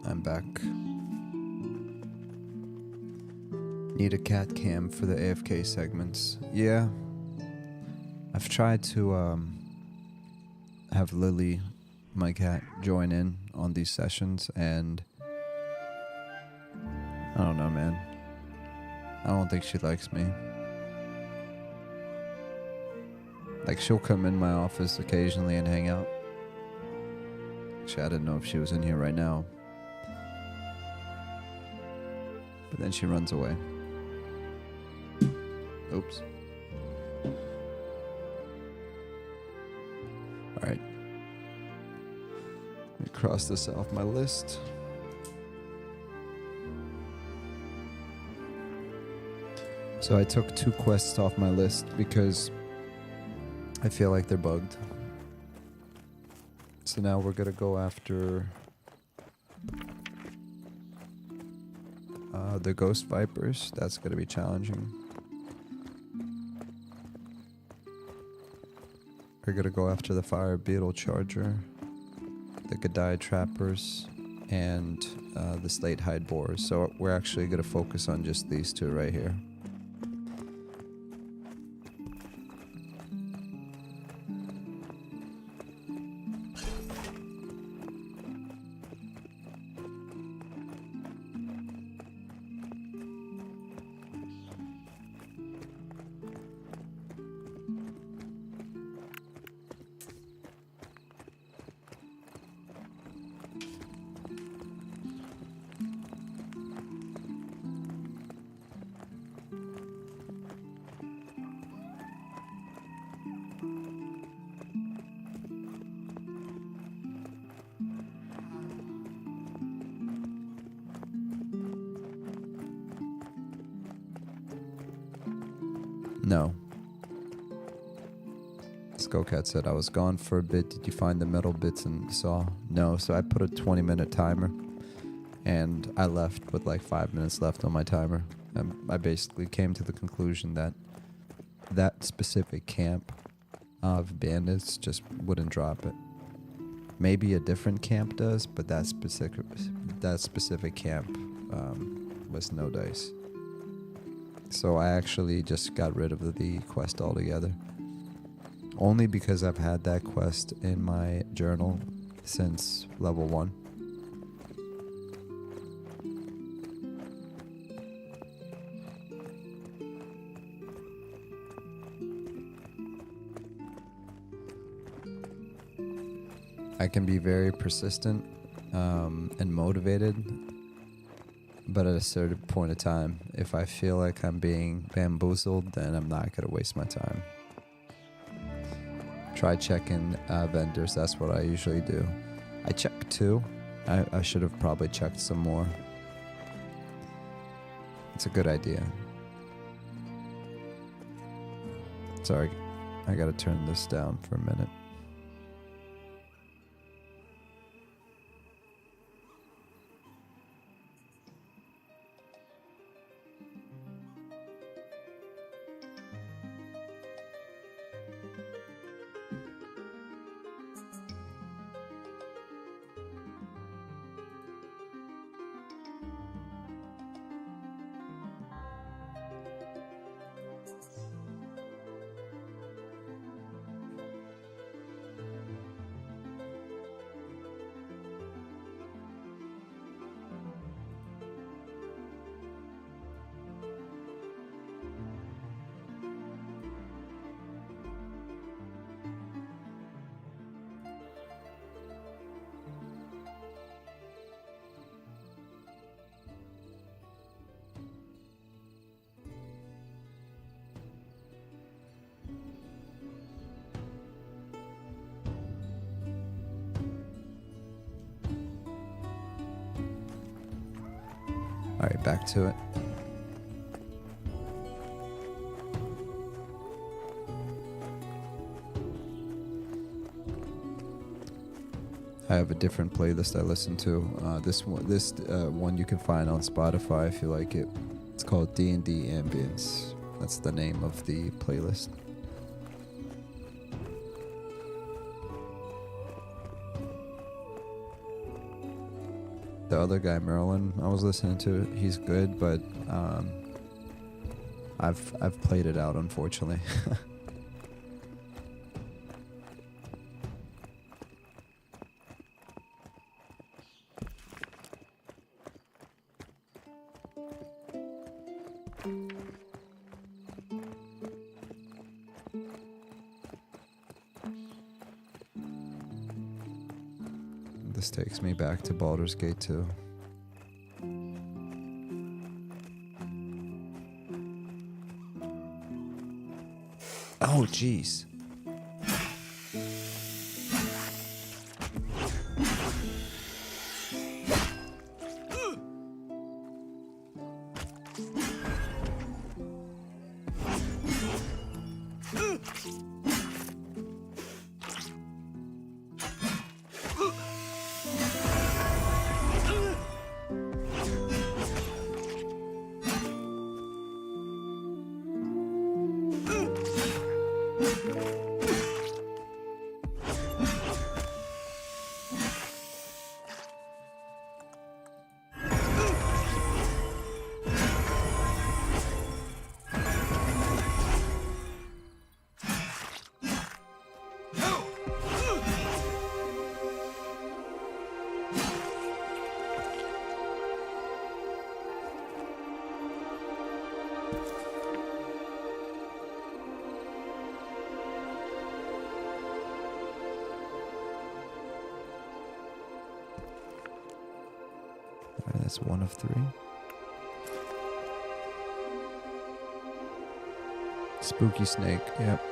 I'm back. Need a cat cam for the AFK segments. Yeah. I've tried to have Lily, my cat, join in on these sessions, and I don't know, man. I don't think she likes me. Like, she'll come in my office occasionally and hang out. Actually, I didn't know if she was in here right now. But then she runs away. Oops. Alright. Let me cross this off my list. So I took 2 quests off my list because I feel like they're bugged. So now we're gonna go after the Ghost Vipers. That's gonna be challenging. We're gonna go after the Fire Beetle Charger, the Gadai Trappers, and the Slate Hide Boars. So we're actually gonna focus on just these 2 right here. No. Skullcat said, I was gone for a bit. Did you find the metal bits and saw? No, so I put a 20-minute timer, and I left with like 5 minutes left on my timer. I basically came to the conclusion that that specific camp of bandits just wouldn't drop it. Maybe a different camp does, but that specific camp was no dice. So I actually just got rid of the quest altogether. Only because I've had that quest in my journal since level 1. I can be very persistent and motivated, but at a certain point of time, if I feel like I'm being bamboozled, then I'm not going to waste my time. Try checking vendors. That's what I usually do. I check 2. I should have probably checked some more. It's a good idea. Sorry, I gotta turn this down for a minute. Alright, back to it. I have a different playlist I listen to. This one you can find on Spotify if you like it. It's called D&D Ambience. That's the name of the playlist. The other guy, Merlin, I was listening to, he's good, but I've played it out, unfortunately. This takes me back to Baldur's Gate 2. Oh, jeez. That's one of 3. Spooky snake, yep.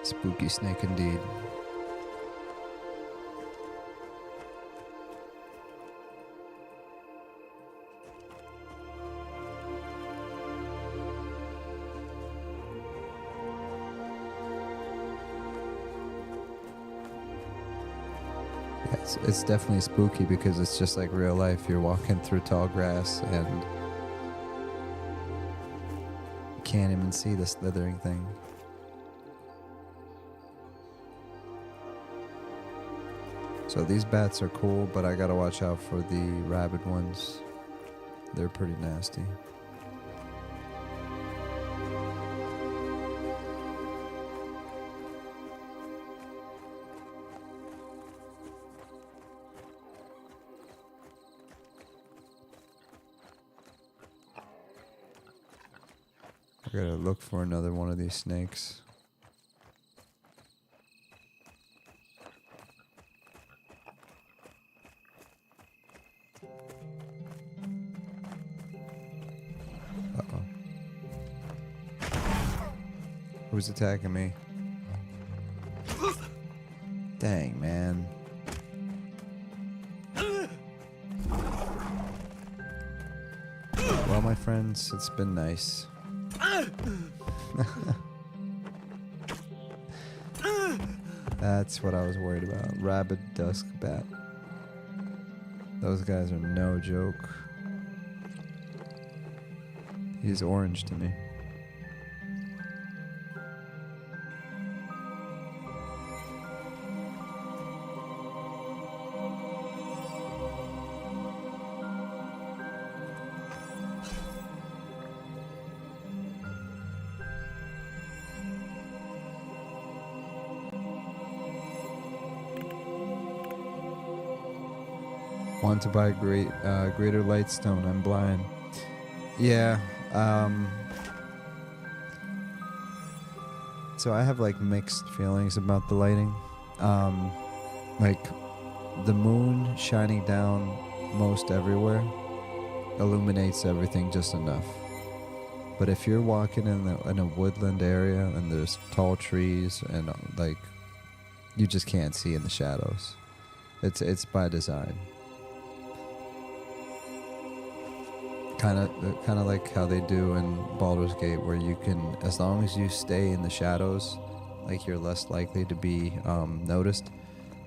Spooky snake indeed. Yeah, it's definitely spooky because it's just like real life. You're walking through tall grass and you can't even see the slithering thing. So these bats are cool, but I gotta watch out for the rabid ones. They're pretty nasty. I gotta look for another one of these snakes. Uh-oh. Who's attacking me? Dang, man. Well, my friends, it's been nice. That's what I was worried about. Rabid dusk bat. Those guys are no joke. He's orange to me. Want to buy greater lightstone. I'm blind. Yeah. So I have like mixed feelings about the lighting. Like the moon shining down most everywhere illuminates everything just enough. But if you're walking in a woodland area and there's tall trees and like you just can't see in the shadows. It's by design. Kind of like how they do in Baldur's Gate, where you can, as long as you stay in the shadows, like you're less likely to be noticed.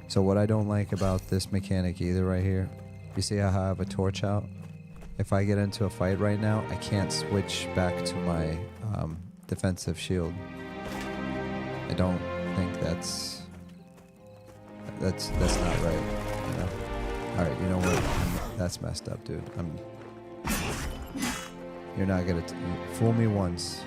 So what I don't like about this mechanic either right here, you see how I have a torch out? If I get into a fight right now, I can't switch back to my defensive shield. I don't think that's not right, you know? Alright, you know what? That's messed up, dude. You're not gonna fool me once.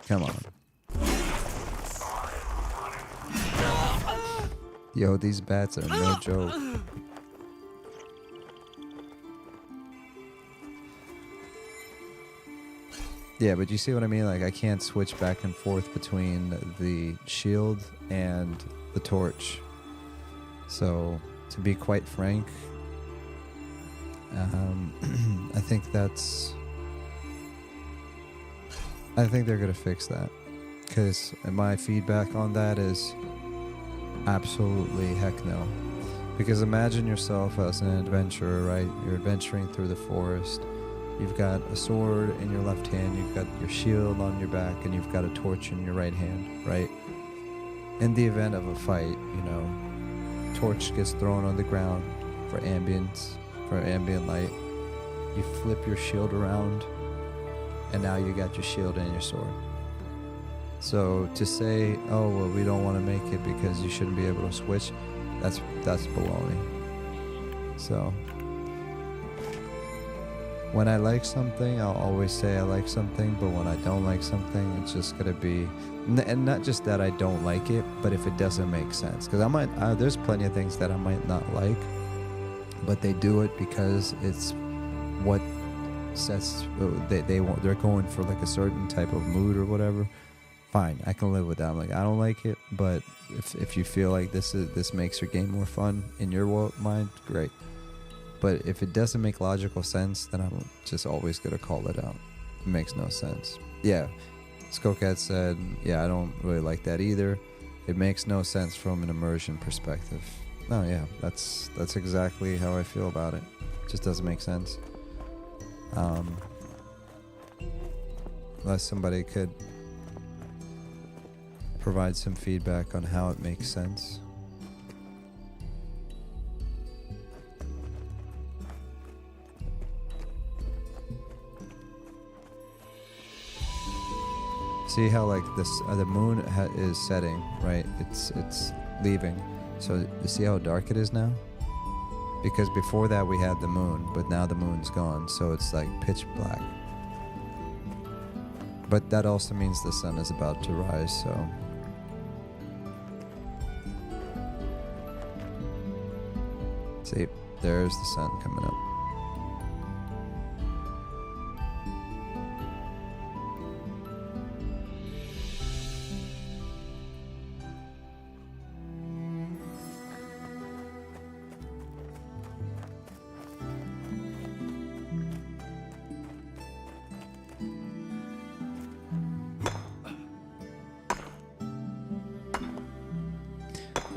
Come on. Yo, these bats are no joke. Yeah, but you see what I mean? Like, I can't switch back and forth between the shield and the torch. So, to be quite frank, I think they're gonna fix that. Because my feedback on that is absolutely heck no. Because imagine yourself as an adventurer, right? You're adventuring through the forest. You've got a sword in your left hand, you've got your shield on your back, and you've got a torch in your right hand, right? In the event of a fight, you know, torch gets thrown on the ground for ambient light. You flip your shield around, and now you got your shield and your sword. So to say, oh, well, we don't want to make it because you shouldn't be able to switch, that's baloney. So when I like something, I'll always say I like something, but when I don't like something, it's just gonna be, and not just that I don't like it, but if it doesn't make sense. Because there's plenty of things that I might not like, but they do it because it's what sets, they're going for like a certain type of mood or whatever. Fine, I can live with that. I'm like, I don't like it, but if you feel like this makes your game more fun in your mind, great. But if it doesn't make logical sense, then I'm just always gonna call it out. It makes no sense. Yeah, Skullcat said, yeah, I don't really like that either. It makes no sense from an immersion perspective. No, yeah, that's exactly how I feel about it. Just doesn't make sense. Unless somebody could provide some feedback on how it makes sense. See how like this the moon is setting, right? It's leaving. So you see how dark it is now? Because before that we had the moon, but now the moon's gone, so it's like pitch black. But that also means the sun is about to rise, so see, there's the sun coming up.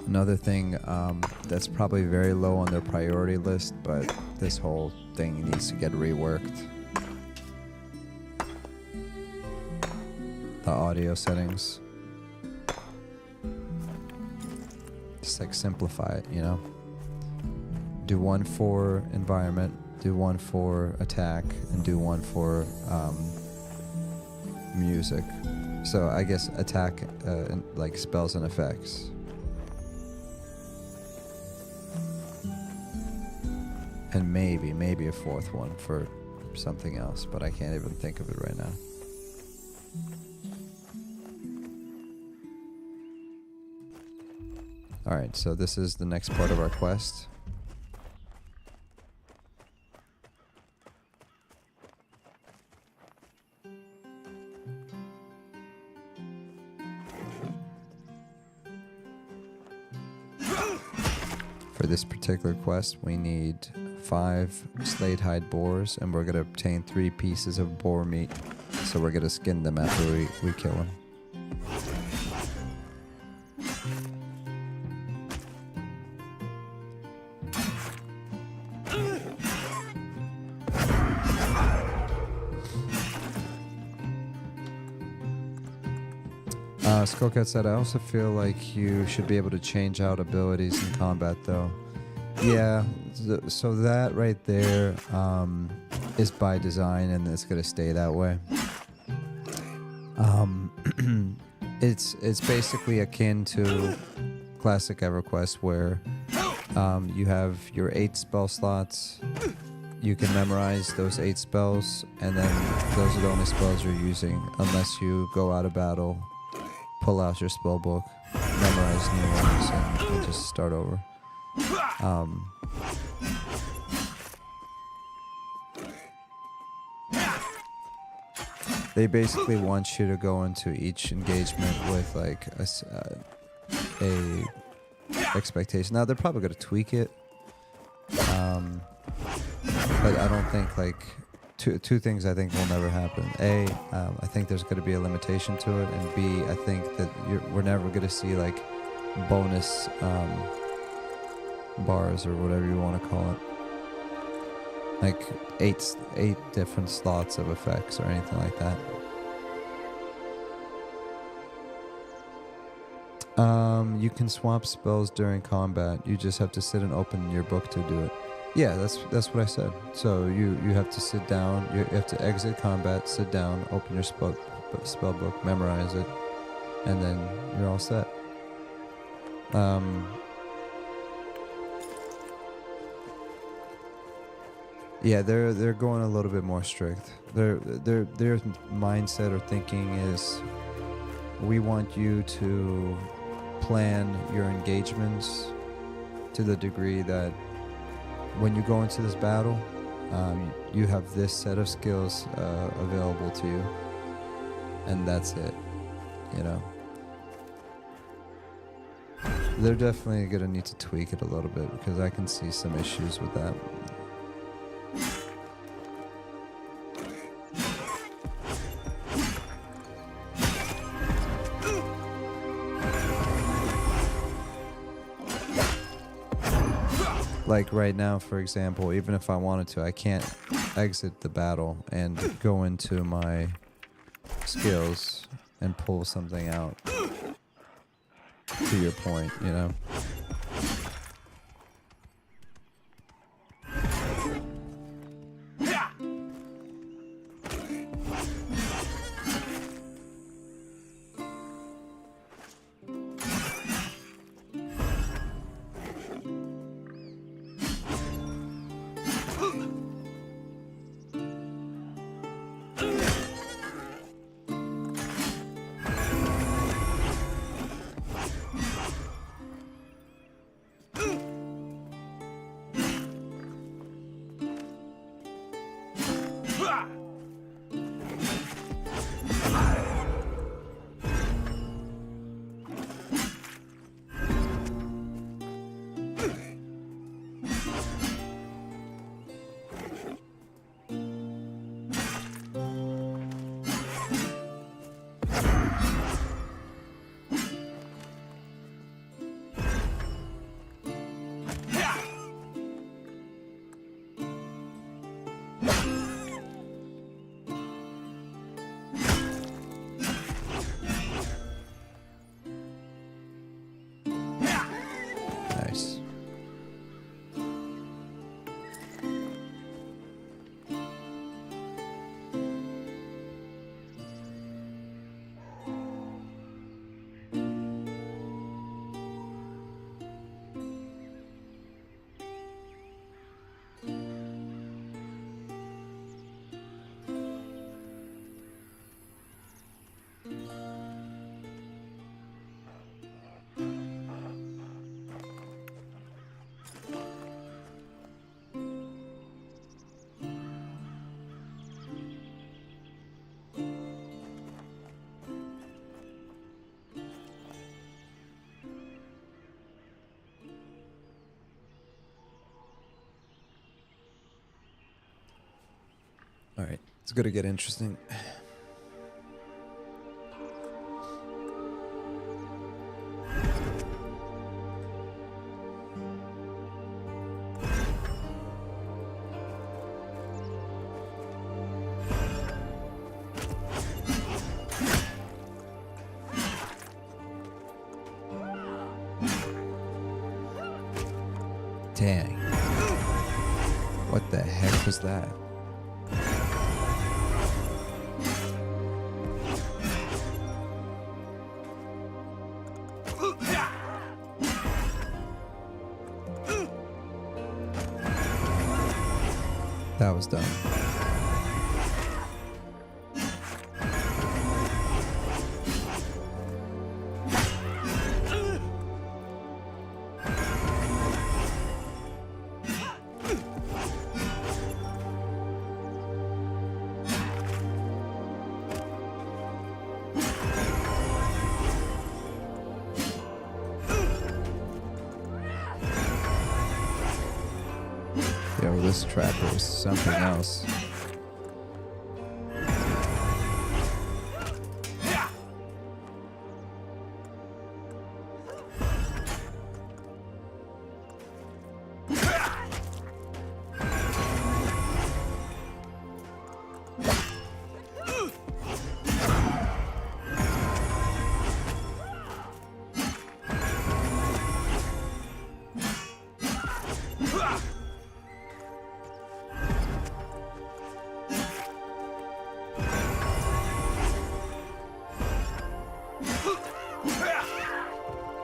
Another thing that's probably very low on their priority list, but this whole thing needs to get reworked. The audio settings. Just like simplify it, you know? Do one for environment, do one for attack, and do one for music. So I guess attack like spells and effects. And maybe a fourth one for something else, but I can't even think of it right now. Alright, so this is the next part of our quest. For this particular quest, we need 5 slate hide boars, and we're going to obtain 3 pieces of boar meat. So we're going to skin them after we kill them. Skullcat said, I also feel like you should be able to change out abilities in combat, though. Yeah, so that right there is by design, and it's going to stay that way. It's basically akin to classic EverQuest, where you have your 8 spell slots. You can memorize those 8 spells, and then those are the only spells you're using, unless you go out of battle, pull out your spell book, memorize new ones, and just start over. They basically want you to go into each engagement with like a expectation. Now they're probably going to tweak it, but I don't think like two things I think will never happen. A, I think there's going to be a limitation to it, and B, I think that we're never going to see like bonus bars or whatever you want to call it, like eight different slots of effects or anything like that. You can swap spells during combat. You just have to sit and open your book to do it. Yeah, that's what I said. So you have to sit down. You have to exit combat, sit down, open your spell book, memorize it, and then you're all set. Yeah, they're going a little bit more strict. Their mindset or thinking is, we want you to plan your engagements to the degree that when you go into this battle, you have this set of skills available to you, and that's it, you know. They're definitely gonna need to tweak it a little bit, because I can see some issues with that. like right now, for example, even if I wanted to, I can't exit the battle and go into my skills and pull something out. To your point, you know. Nice. All right, it's going to get interesting. Dang. What the heck was that? That was dumb. Yo, this trapper is something else.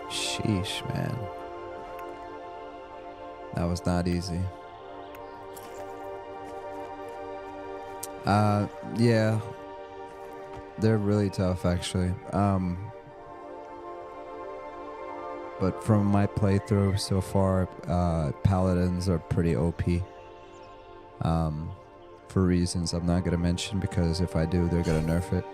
Sheesh, man. That was not easy. Yeah. They're really tough, actually. But from my playthrough so far, Paladins are pretty OP. For reasons I'm not going to mention, because if I do, they're going to nerf it.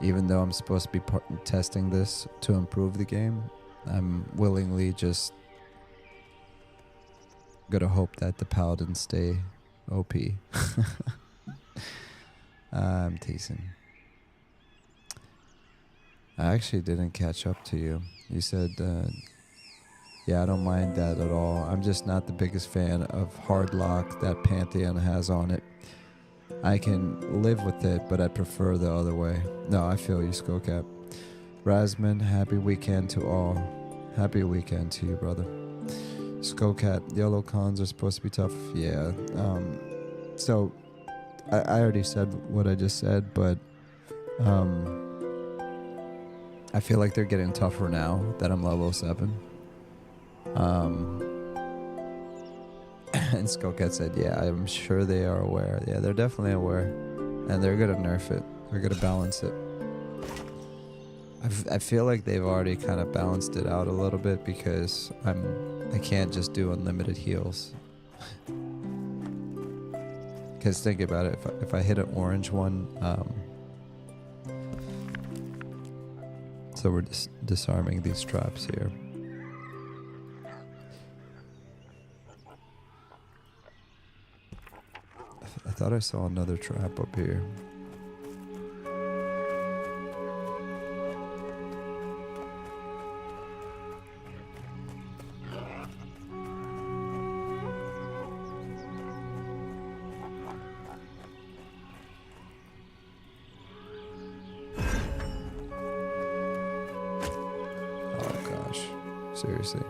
Even though I'm supposed to be testing this to improve the game, I'm willingly just gonna hope that the Paladins stay OP. I'm teasing. I actually didn't catch up to you. You said Yeah, I don't mind that at all. I'm just not the biggest fan of hard lock that Pantheon has on it. I can live with it, but I prefer the other way. No, I feel you, Skullcap. Rasman, happy weekend to all. Happy weekend to you, brother. Skullcat, YOLO cons are supposed to be tough. Yeah. So, I already said what I just said, but I feel like they're getting tougher now that I'm level 7. And Skullcat said, yeah, I'm sure they are aware. Yeah, they're definitely aware. And they're going to nerf it. They're going to balance it. I feel like they've already kind of balanced it out a little bit because I can't just do unlimited heals. Because think about it, if I hit an orange one, so we're disarming these traps here. I thought I saw another trap up here. Seriously.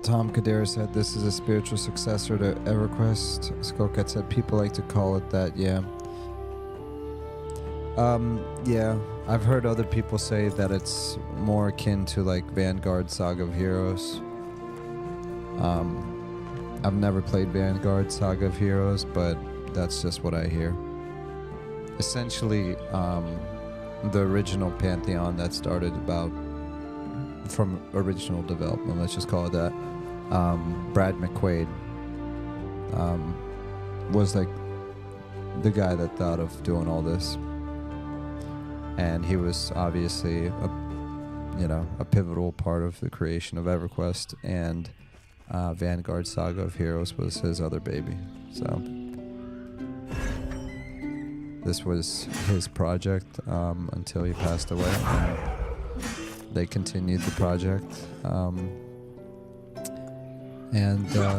Tom Kadera said this is a spiritual successor to EverQuest. Skokat said people like to call it that, yeah. Yeah, I've heard other people say that it's more akin to like Vanguard Saga of Heroes. I've never played Vanguard Saga of Heroes, but that's just what I hear. Essentially, the original Pantheon that started about from original development, let's just call it that. Brad McQuaid was like the guy that thought of doing all this, and he was obviously a pivotal part of the creation of EverQuest, and Vanguard Saga of Heroes was his other baby. So this was his project until he passed away. And they continued the project,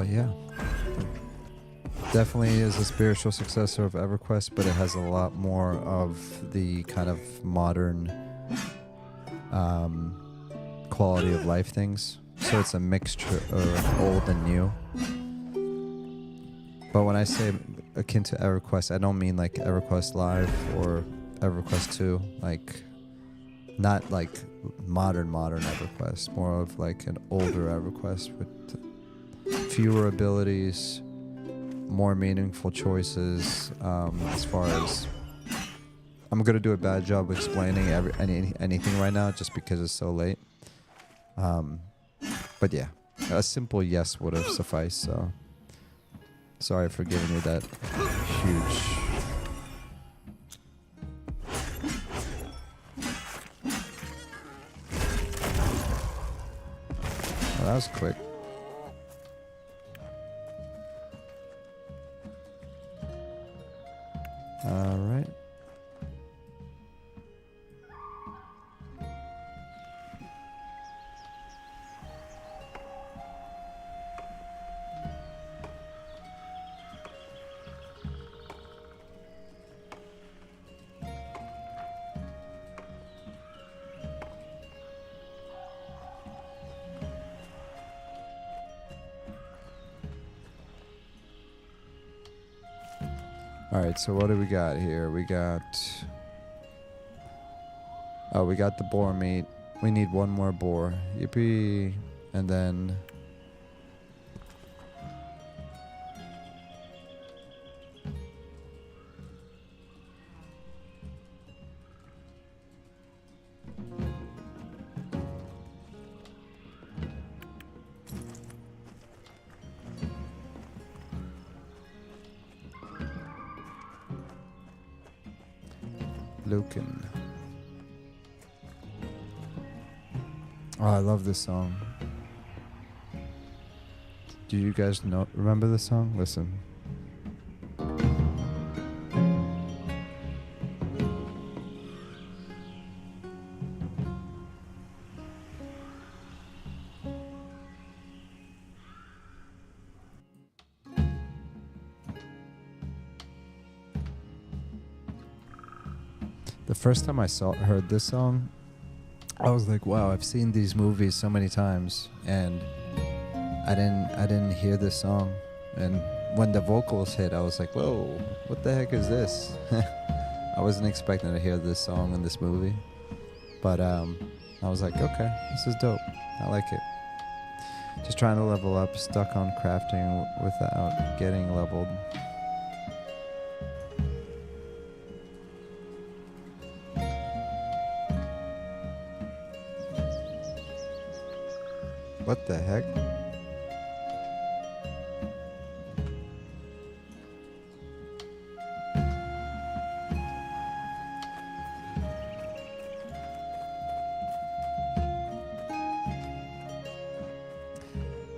yeah, definitely is a spiritual successor of EverQuest, but it has a lot more of the kind of modern quality of life things. So it's a mixture of old and new. But when I say akin to EverQuest, I don't mean like EverQuest Live or EverQuest 2, like not like modern EverQuest, more of like an older EverQuest with fewer abilities, more meaningful choices. As far as I'm gonna do a bad job explaining anything right now, just because it's so late. But yeah, a simple yes would have sufficed. Sorry for giving you that huge... Oh, that was quick. All right. Alright, so what do we got here? We got... Oh, we got the boar meat. We need one more boar. Yippee! And then... Lucan. Oh, I love this song. Do you guys remember this song? Listen. The first time I heard this song, I was like, wow, I've seen these movies so many times, and I didn't hear this song. And when the vocals hit, I was like, whoa, what the heck is this? I wasn't expecting to hear this song in this movie, but I was like, okay, this is dope. I like it. Just trying to level up, stuck on crafting without getting leveled. What the heck?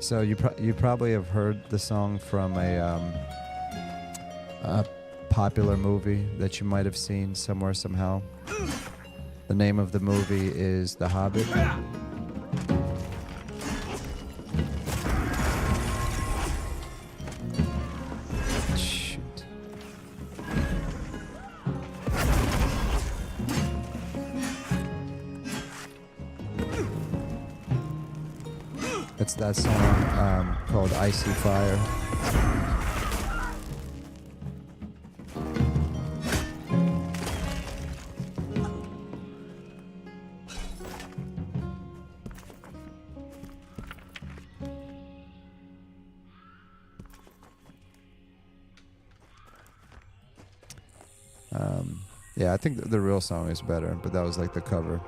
So you probably have heard the song from a popular movie that you might have seen somewhere somehow. The name of the movie is The Hobbit. It's that song called Icy Fire. Yeah, I think the real song is better, but that was like the cover.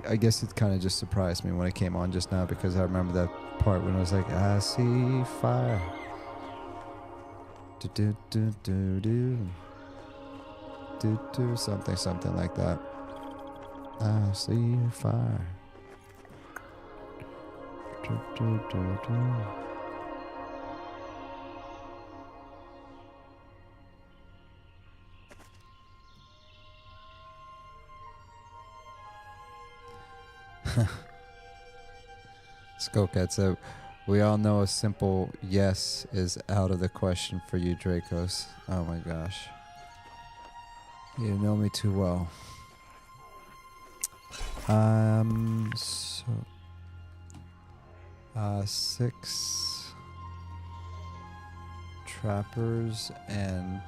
I guess it kind of just surprised me when it came on just now, because I remember that part when I was like, I see fire. Do do do do do. Do do something like that. I see fire. Do do do do. Skullcat said, we all know a simple yes is out of the question for you, Draekos. Oh my gosh. You know me too well. So 6 trappers and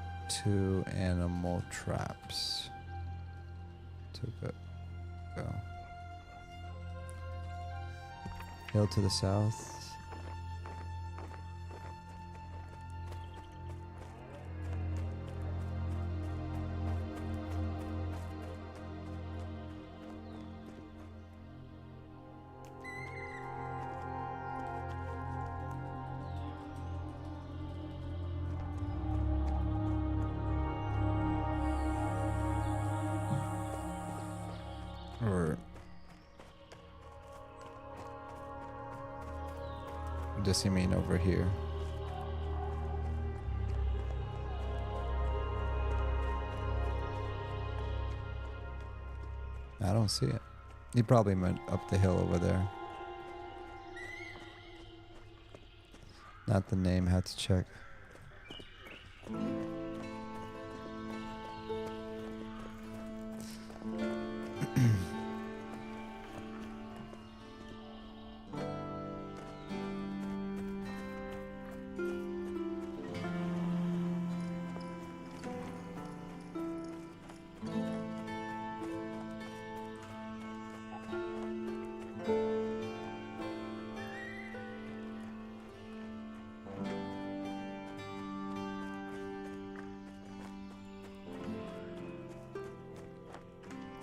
2 animal traps to go. Hill to the south. does he mean over here? I don't see it. He probably went up the hill over there. Not the name, had to check.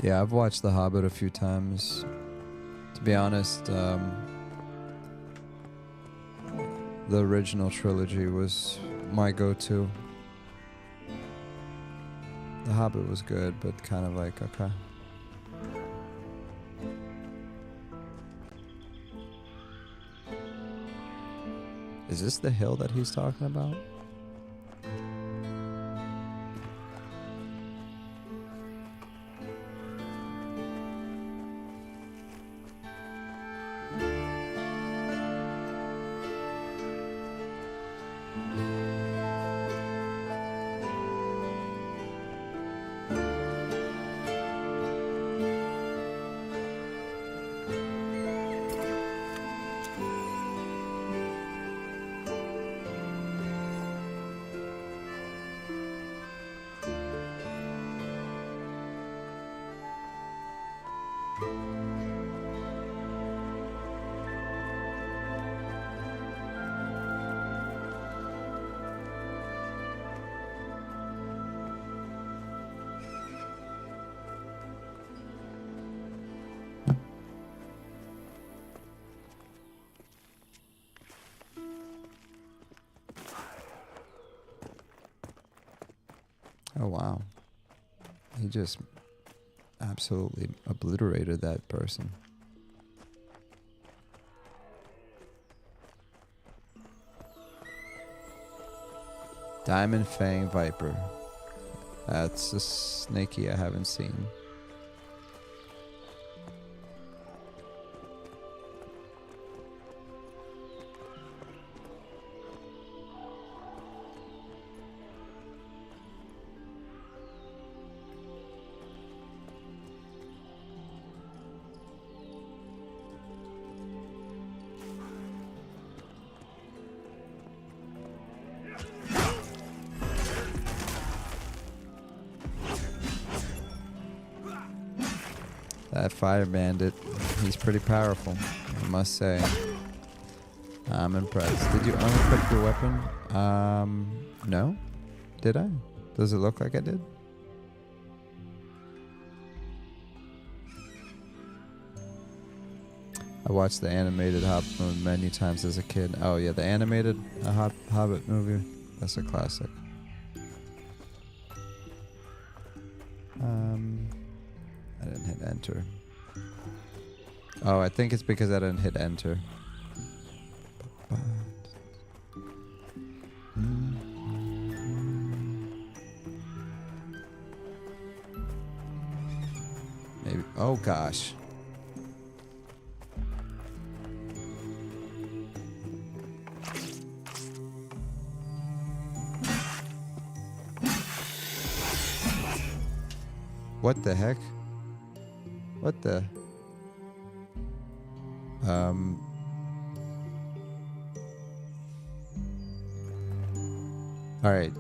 Yeah, I've watched The Hobbit a few times. To be honest, the original trilogy was my go-to. The Hobbit was good, but kind of like, okay. Is this the hill that he's talking about? Oh, wow. He just absolutely obliterated that person. Diamond Fang Viper. That's a snaky I haven't seen. That fire bandit, he's pretty powerful, I must say. I'm impressed. Did you unequip your weapon? No? Did I? Does it look like I did? I watched the animated Hobbit movie many times as a kid. Oh yeah, the animated Hobbit movie. That's a classic. I didn't hit enter. Oh, I think it's because I didn't hit enter. Maybe. Oh gosh. What the heck? What the? All right.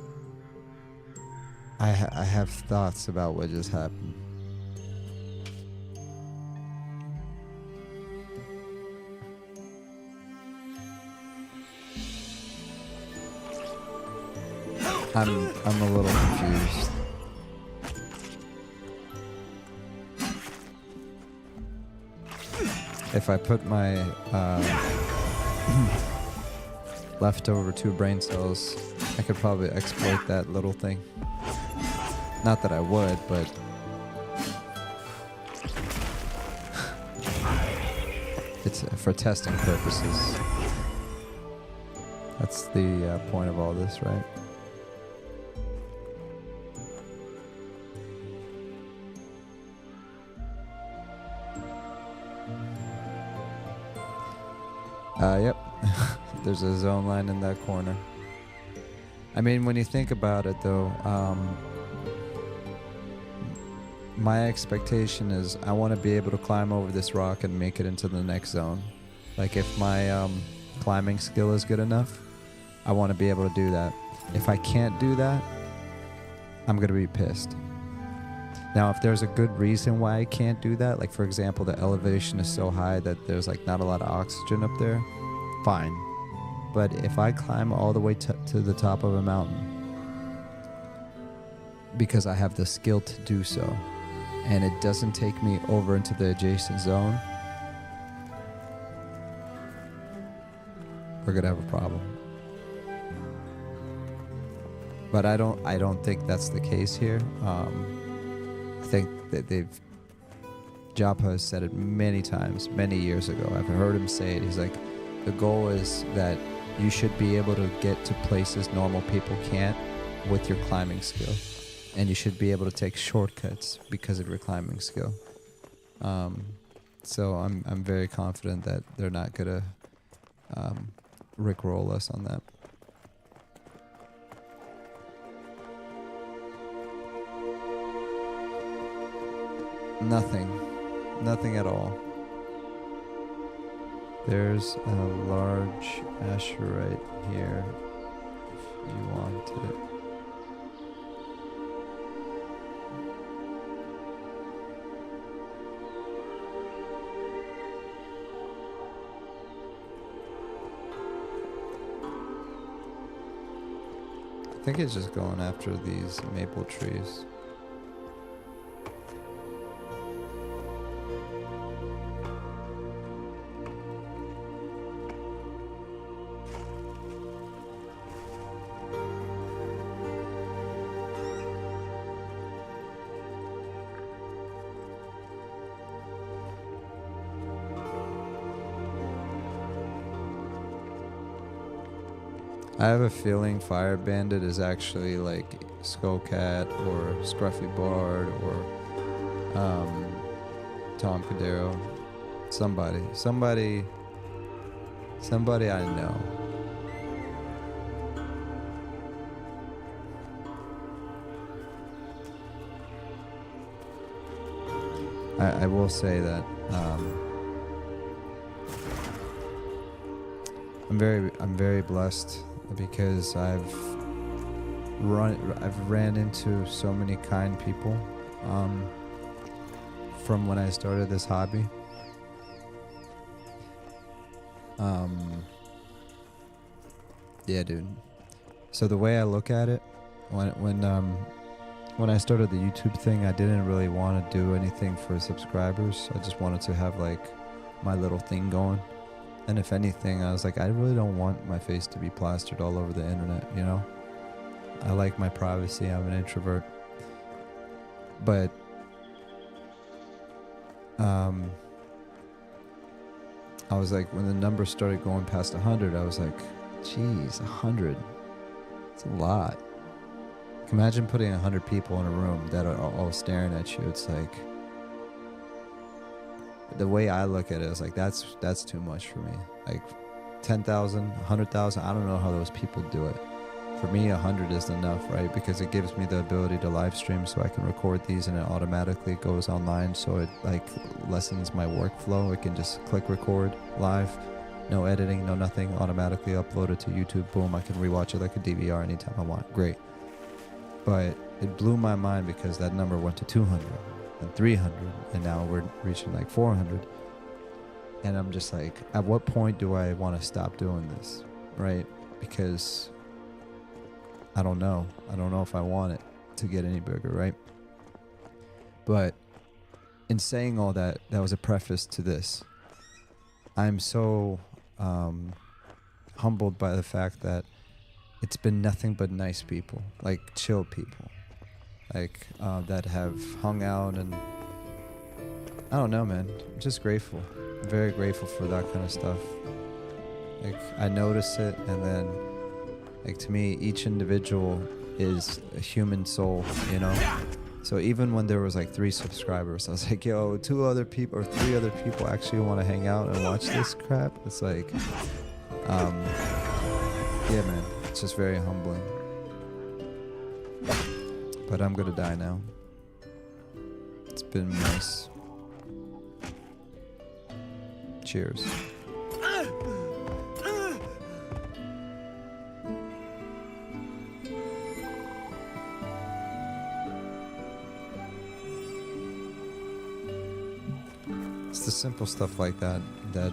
I have thoughts about what just happened. I'm a little confused. If I put my leftover 2 brain cells, I could probably exploit that little thing. Not that I would, but it's for testing purposes. That's the point of all this, right? Yep. There's a zone line in that corner. I mean, when you think about it, though, my expectation is I want to be able to climb over this rock and make it into the next zone. Like, if my climbing skill is good enough, I want to be able to do that. If I can't do that, I'm going to be pissed. Now, if there's a good reason why I can't do that, like, for example, the elevation is so high that there's, like, not a lot of oxygen up there, fine. But if I climb all the way to the top of a mountain because I have the skill to do so, and it doesn't take me over into the adjacent zone, we're gonna have a problem. But I don't think that's the case here. I think that Japa has said it many times, many years ago. I've heard him say it. He's like, the goal is that you should be able to get to places normal people can't with your climbing skill. And you should be able to take shortcuts because of your climbing skill. So I'm very confident that they're not gonna rickroll us on that. Nothing at all. There's a large asteroid here if you want it. I think it's just going after these maple trees. I have a feeling Fire Bandit is actually like Skullcat or Scruffy Bard or Tom Cadero. Somebody I know. I will say that I'm very blessed because I've ran into so many kind people from when I started this hobby. Yeah, dude. So the way I look at it, when I started the YouTube thing, I didn't really want to do anything for subscribers. I just wanted to have like my little thing going. And if anything, I was like, I really don't want my face to be plastered all over the internet, you know? I like my privacy. I'm an introvert. But I was like, when the numbers started going past 100, I was like, geez, 100. It's a lot. Imagine putting 100 people in a room that are all staring at you. It's like, the way I look at it is like, that's too much for me. Like 10,000, 100,000, I don't know how those people do it. For me, 100 is enough, right? Because it gives me the ability to live stream, so I can record these and it automatically goes online, so it like lessens my workflow. It can just click record live, no editing, no nothing, automatically upload it to YouTube. Boom, I can rewatch it like a DVR anytime I want. Great. But it blew my mind because that number went to 200 and 300, and now we're reaching like 400. And I'm just like, at what point do I want to stop doing this, right? Because I don't know. I don't know if I want it to get any bigger, right? But in saying all that, that was a preface to this. I'm so humbled by the fact that it's been nothing but nice people, like chill people, like that have hung out, and I don't know, man. I'm just grateful. I'm very grateful for that kind of stuff. Like I notice it, and then like to me, each individual is a human soul, you know? So even when there was like 3 subscribers, I was like, yo, 2 other people or 3 other people actually want to hang out and watch this crap. It's like, yeah, man, it's just very humbling. But I'm gonna die now. It's been nice. Cheers. It's the simple stuff like that that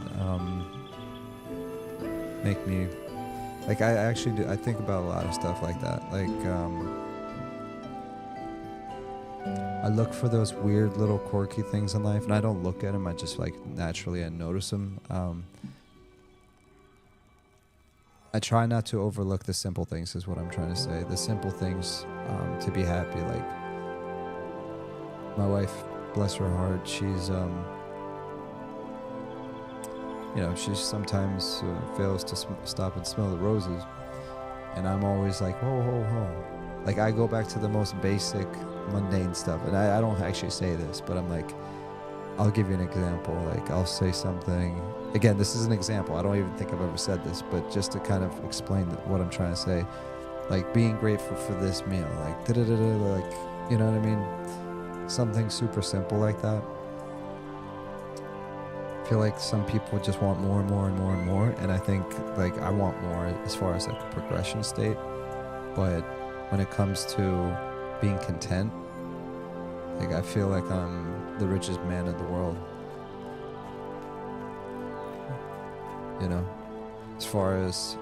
make me like I think about a lot of stuff like that. Like I look for those weird little quirky things in life, and I don't look at them. I just like naturally I notice them. I try not to overlook the simple things, is what I'm trying to say. The simple things to be happy. Like my wife, bless her heart, she's you know, she sometimes fails to stop and smell the roses, and I'm always like, whoa. Like I go back to the most basic, mundane stuff, and I don't actually say this, but I'm like, I'll give you an example. Like I'll say something. Again, this is an example. I don't even think I've ever said this, but just to kind of explain what I'm trying to say, like being grateful for this meal, like like, you know what I mean? Something super simple like that. I feel like some people just want more and more and more and more, and I think like I want more as far as like a progression state, but when it comes to being content, like I feel like I'm the richest man in the world, you know, as far as,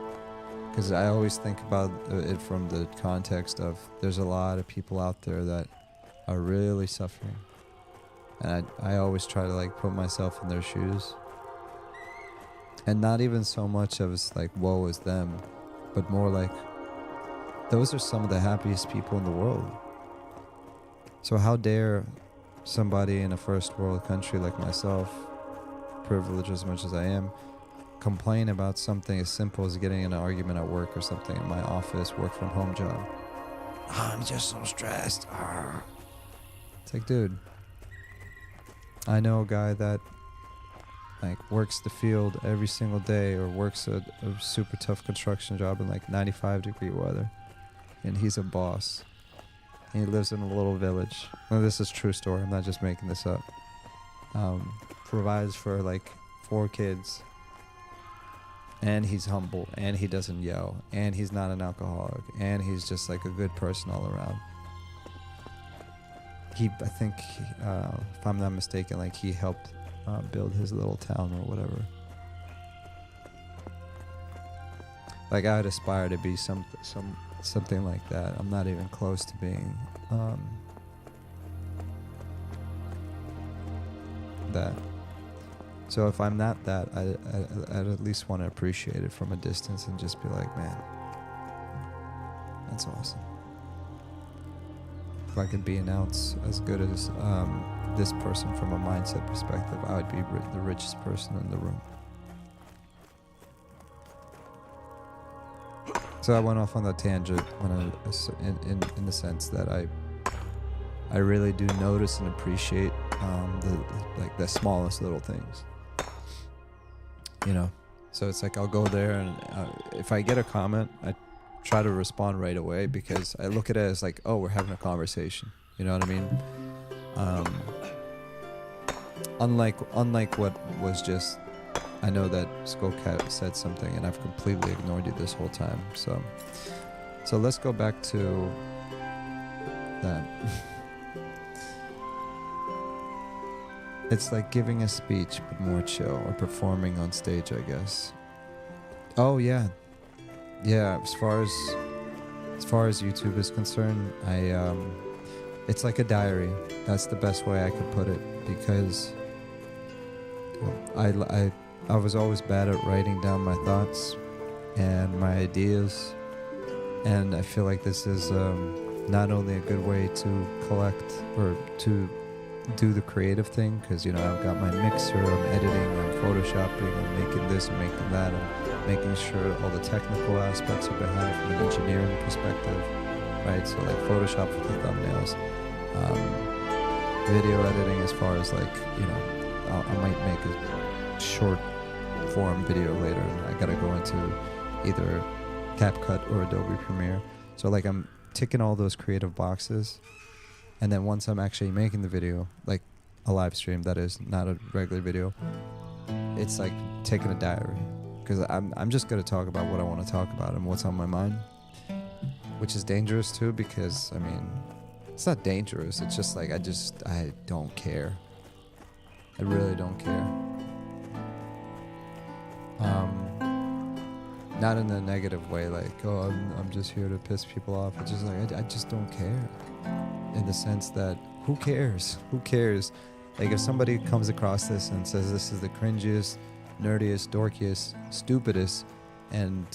because I always think about it from the context of there's a lot of people out there that are really suffering, and I always try to like put myself in their shoes, and not even so much as like woe is them, but more like those are some of the happiest people in the world. So how dare somebody in a first world country like myself, privileged as much as I am, complain about something as simple as getting in an argument at work or something in my office, work from home job. I'm just so stressed. It's like, dude, I know a guy that like works the field every single day, or works a super tough construction job in like 95-degree weather, and he's a boss. He lives in a little village. Well, this is a true story. I'm not just making this up. Provides for like 4 kids. And he's humble. And he doesn't yell. And he's not an alcoholic. And he's just like a good person all around. I think, if I'm not mistaken, like he helped build his little town or whatever. Like I'd aspire to be something like that. I'm not even close to being that. So if I'm not that, I'd at least want to appreciate it from a distance and just be like, man, that's awesome. If I could be an ounce as good as this person from a mindset perspective, I would be the richest person in the room. So I went off on that tangent when in the sense that I really do notice and appreciate the smallest little things, you know. So it's like I'll go there, and if I get a comment, I try to respond right away, because I look at it as like, oh, we're having a conversation, you know what I mean? Unlike what was just, I know that Skullcat said something and I've completely ignored you this whole time. So let's go back to that. It's like giving a speech, but more chill, or performing on stage, I guess. Oh yeah. As far as YouTube is concerned, it's like a diary. That's the best way I could put it, because I was always bad at writing down my thoughts and my ideas, and I feel like this is not only a good way to collect or to do the creative thing, because, you know, I've got my mixer, I'm editing, I'm photoshopping, I'm making this, I'm making that, I'm making sure all the technical aspects are behind from an engineering perspective, right? So like Photoshop for the thumbnails, video editing as far as like, you know, I might make a short form video later and I gotta go into either CapCut or Adobe Premiere. So like I'm ticking all those creative boxes, and then once I'm actually making the video, like a live stream that is, not a regular video, it's like taking a diary, because I'm just gonna talk about what I want to talk about and what's on my mind, which is dangerous too, because I mean, it's not dangerous, it's just like I don't care. I really don't care. Not in a negative way, like, oh, I'm just here to piss people off. It's just like, I just don't care. In the sense that, who cares? Who cares? Like, if somebody comes across this and says this is the cringiest, nerdiest, dorkiest, stupidest, and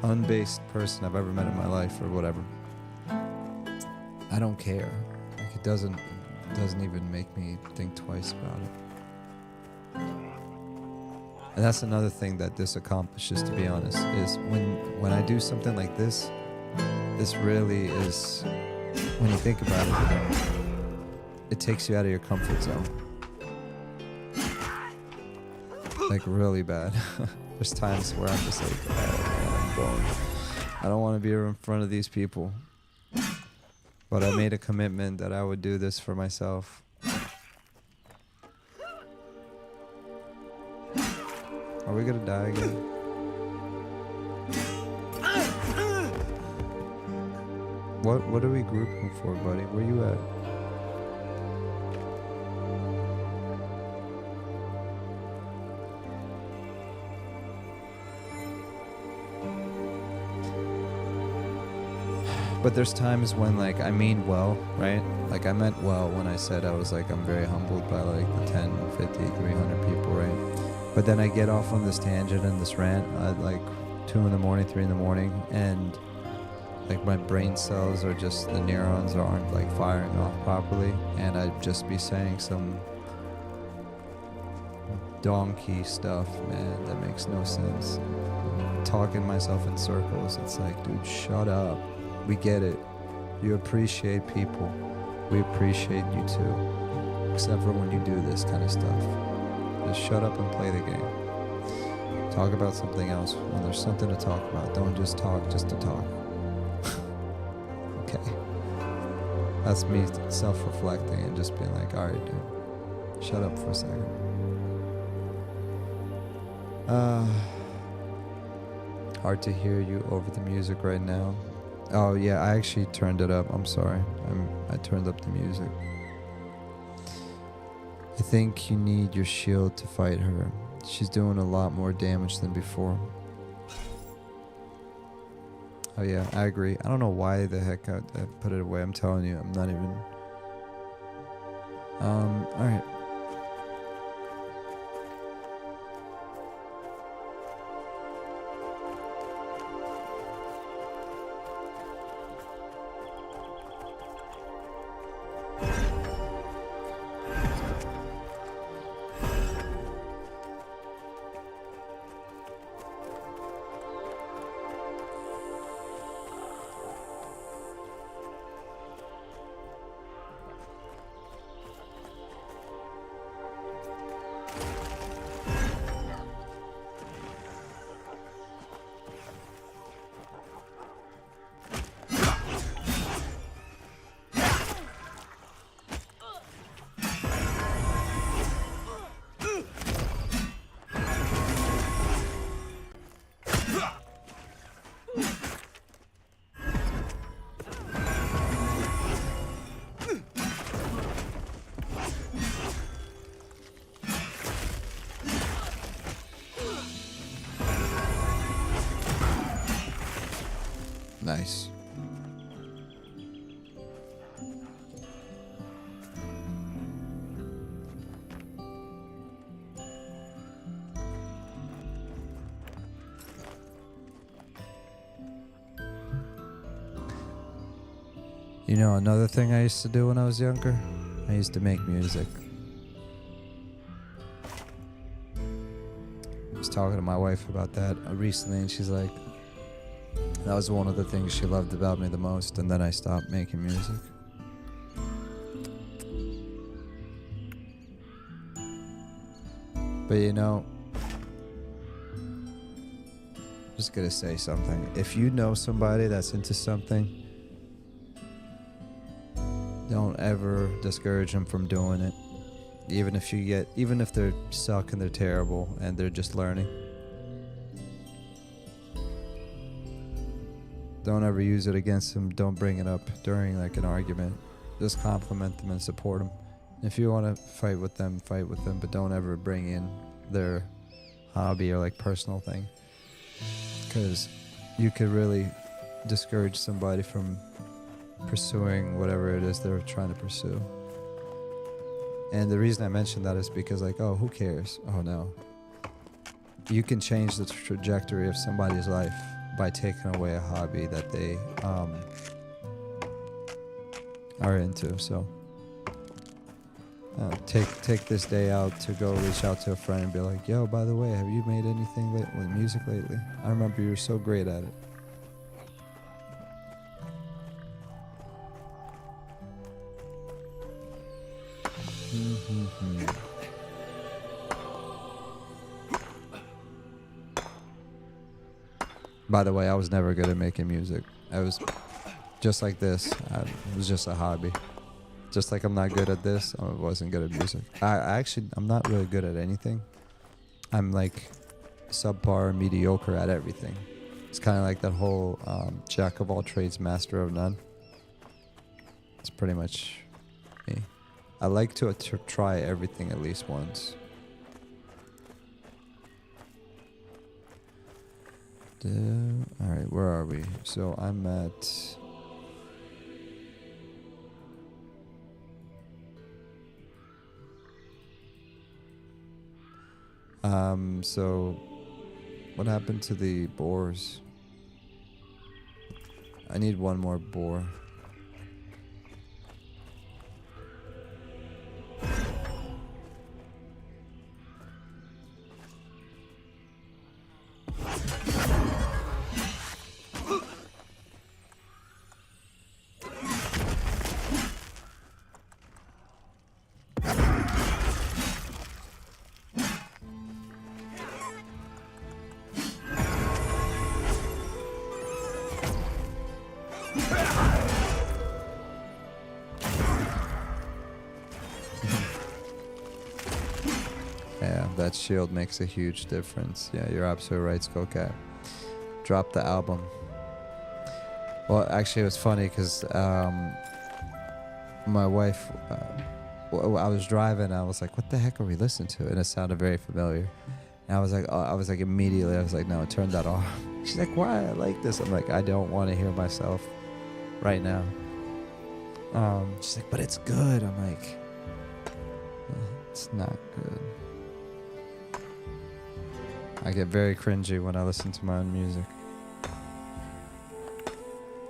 unbased person I've ever met in my life or whatever, I don't care. Like, it doesn't even make me think twice about it. And that's another thing that this accomplishes, to be honest, is when I do something like this really is, when you think about it, it takes you out of your comfort zone. Like, really bad. There's times where I'm just like, oh man, I don't want to be in front of these people. But I made a commitment that I would do this for myself. Are we gonna die again? What are we grouping for, buddy? Where you at? But there's times when, like, I mean well, right? Like, I meant well when I said I was like, I'm very humbled by like the 10, 50, 300 people, right? But then I get off on this tangent and this rant at like 2 in the morning, 3 in the morning, and like my brain cells are just, the neurons aren't like firing off properly, and I'd just be saying some donkey stuff, man, that makes no sense. Talking myself in circles. It's like, dude, shut up. We get it. You appreciate people. We appreciate you too. Except for when you do this kind of stuff. Just shut up and play the game. Talk about something else when there's something to talk about. Don't just talk just to talk. Okay. That's me self-reflecting and just being like, alright, dude. Shut up for a second. Hard to hear you over the music right now. Oh yeah, I actually turned it up. I'm sorry. I turned up the music. I think you need your shield to fight her. She's doing a lot more damage than before. Oh yeah, I agree. I don't know why the heck I put it away. I'm telling you, I'm not even... Alright. Nice. You know, another thing I used to do when I was younger, I used to make music. I was talking to my wife about that recently, and she's like, that was one of the things she loved about me the most, and then I stopped making music. But you know, I'm just gonna say something. If you know somebody that's into something, don't ever discourage them from doing it. Even if they're suck and they're terrible and they're just learning. Don't ever use it against them. Don't bring it up during like an argument. Just compliment them and support them. If you want to fight with them, but don't ever bring in their hobby or like personal thing. Because you could really discourage somebody from pursuing whatever it is they're trying to pursue. And the reason I mention that is because like, oh, who cares? Oh no. You can change the trajectory of somebody's life by taking away a hobby that they are into. So take this day out to go reach out to a friend and be like, yo, by the way, have you made anything with music lately? I remember you were so great at it. By the way, I was never good at making music. I was just like this. It was just a hobby. Just like I'm not good at this, I wasn't good at music. I'm not really good at anything. I'm like subpar, mediocre at everything. It's kind of like that whole jack of all trades, master of none. It's pretty much me. I like to try everything at least once. Alright, where are we? So I'm at... So what happened to the boars? I need one more boar. Yeah, that shield makes a huge difference. Yeah, you're absolutely right, Skullcat. Drop the album. Well, actually, it was funny because my wife, I was driving. I was like, "What the heck are we listening to?" And it sounded very familiar. And I was like, immediately, I was like, "No, turn that off." She's like, "Why? I like this." I'm like, "I don't want to hear myself right now." She's like, "But it's good." I'm like, "It's not good." I get very cringy when I listen to my own music.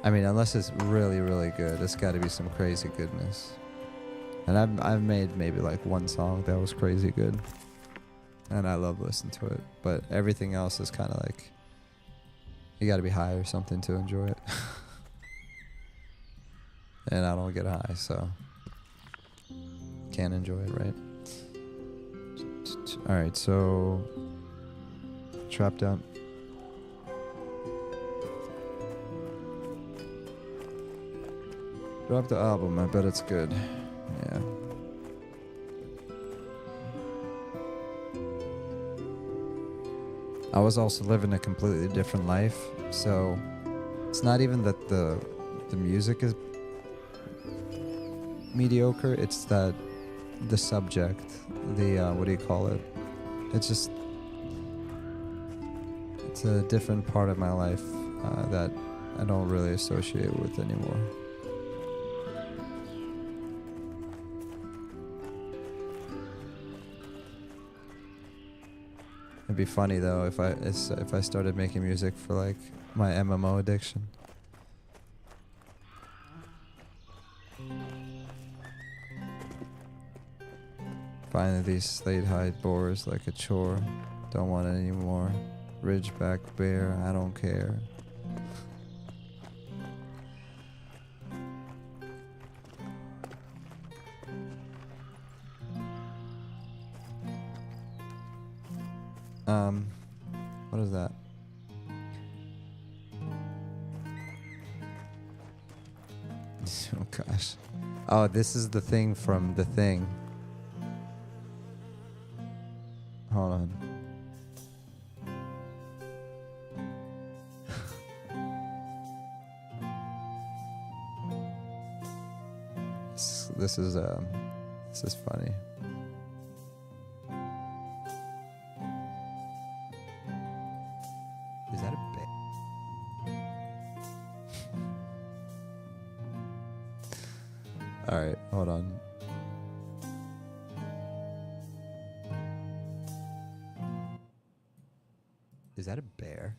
I mean, unless it's really, really good, it's got to be some crazy goodness. And I've made maybe like one song that was crazy good, and I love listening to it. But everything else is kind of like, you got to be high or something to enjoy it. And I don't get high, so can't enjoy it, right? All right, so trap down. Drop the album. I bet it's good. Yeah. I was also living a completely different life, so it's not even that the music is mediocre. It's that the subject, the what do you call it? It's just, it's a different part of my life that I don't really associate with anymore. It'd be funny though if I started making music for like my MMO addiction. Finding these slate hide boars like a chore. Don't want it anymore. Ridgeback bear, I don't care. What is that? Oh gosh. Oh, this is the thing from the thing. Hold on. This is funny. Is that a bear? All right, hold on. Is that a bear?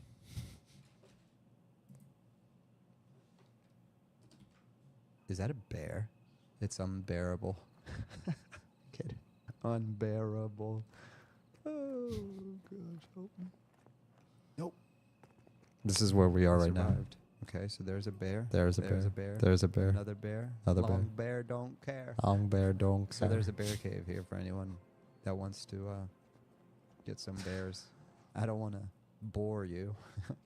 Is that a bear? It's unbearable. Kidding. Unbearable. Oh, gosh, help me. Nope. This is where we are right now. Okay, so there's a bear. There's a bear. There's a bear. Another bear. Another bear. Long bear don't care. Long bear don't care. So there's a bear cave here for anyone that wants to get some bears. I don't want to bore you.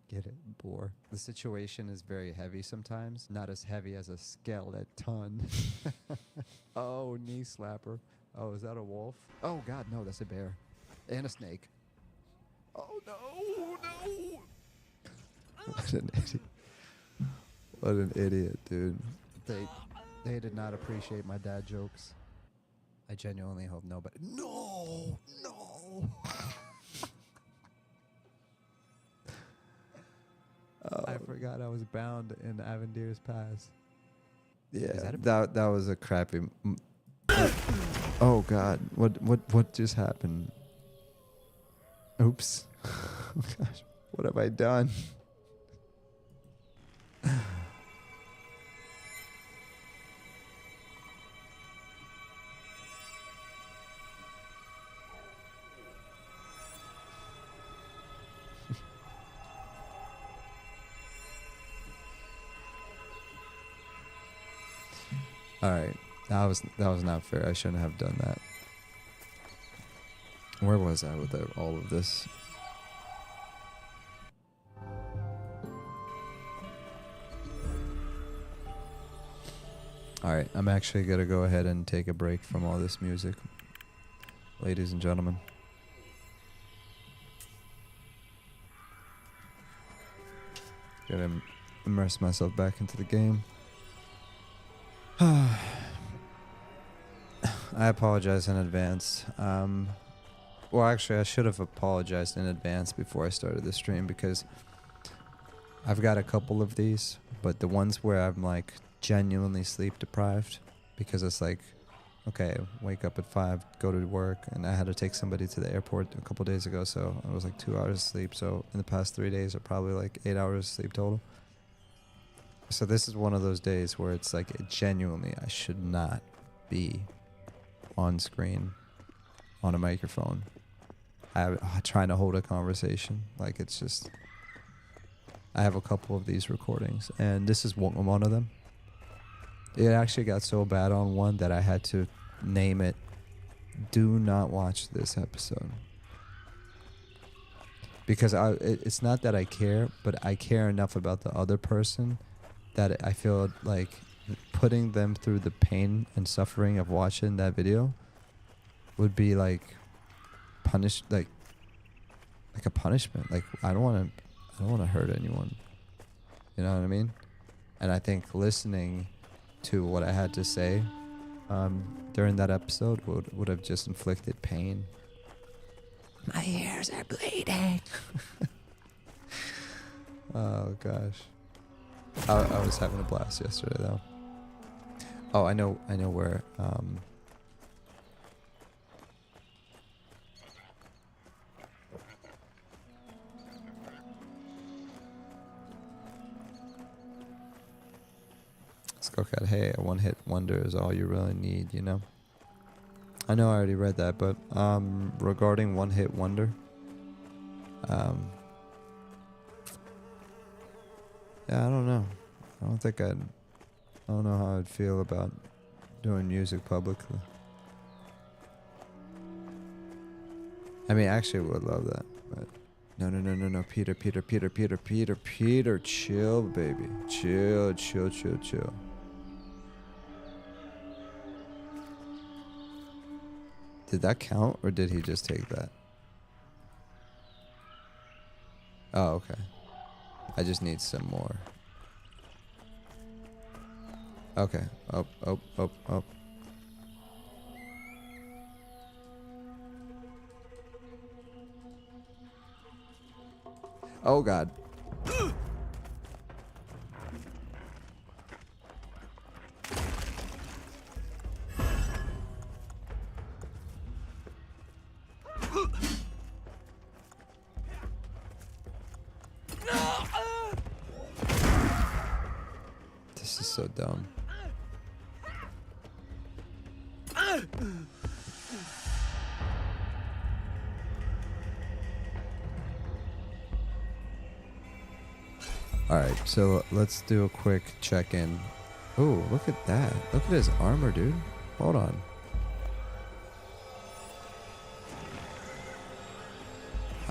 Get it? Bore. The situation is very heavy sometimes. Not as heavy as a skeleton. Oh, knee slapper. Oh, is that a wolf? Oh, God, no, that's a bear. And a snake. Oh, no, no. What an idiot. What an idiot, dude. They did not appreciate my dad jokes. I genuinely hope nobody... No! No! I forgot I was bound in Avendir's Pass. Yeah, that was a crappy... Oh, God. What just happened? Oops. Oh, gosh. What have I done? All right, that was not fair. I shouldn't have done that. Where was I with all of this? All right, I'm actually gonna go ahead and take a break from all this music, ladies and gentlemen. Gotta immerse myself back into the game. I apologize in advance. Well, actually, I should have apologized in advance before I started the stream because I've got a couple of these, but the ones where I'm like genuinely sleep deprived because it's like, okay, wake up at 5, go to work, and I had to take somebody to the airport a couple days ago, so it was like 2 hours of sleep. So in the past 3 days are probably like 8 hours of sleep total. So this is one of those days where it's like genuinely I should not be on screen on a microphone trying to hold a conversation. Like it's just, I have a couple of these recordings and this is one of them. It actually got so bad on one that I had to name it "Do Not Watch This Episode." Because it's not that I care, but I care enough about the other person that I feel like putting them through the pain and suffering of watching that video would be like like a punishment. Like I don't want to hurt anyone. You know what I mean? And I think listening to what I had to say during that episode would have just inflicted pain. My ears are bleeding. Oh gosh. I was having a blast yesterday though. Oh, I know where Skullcat, hey, a one-hit wonder is all you really need, you know? I know I already read that, but regarding one-hit wonder, Yeah, I don't know. I don't know how I'd feel about doing music publicly. I mean, actually would love that, but no, Peter, chill, baby. Chill. Did that count, or did he just take that? Oh, okay. I just need some more. Okay. Up. Oh, God. This is so dumb. Alright, so let's do a quick check-in. Ooh, look at that. Look at his armor, dude. Hold on.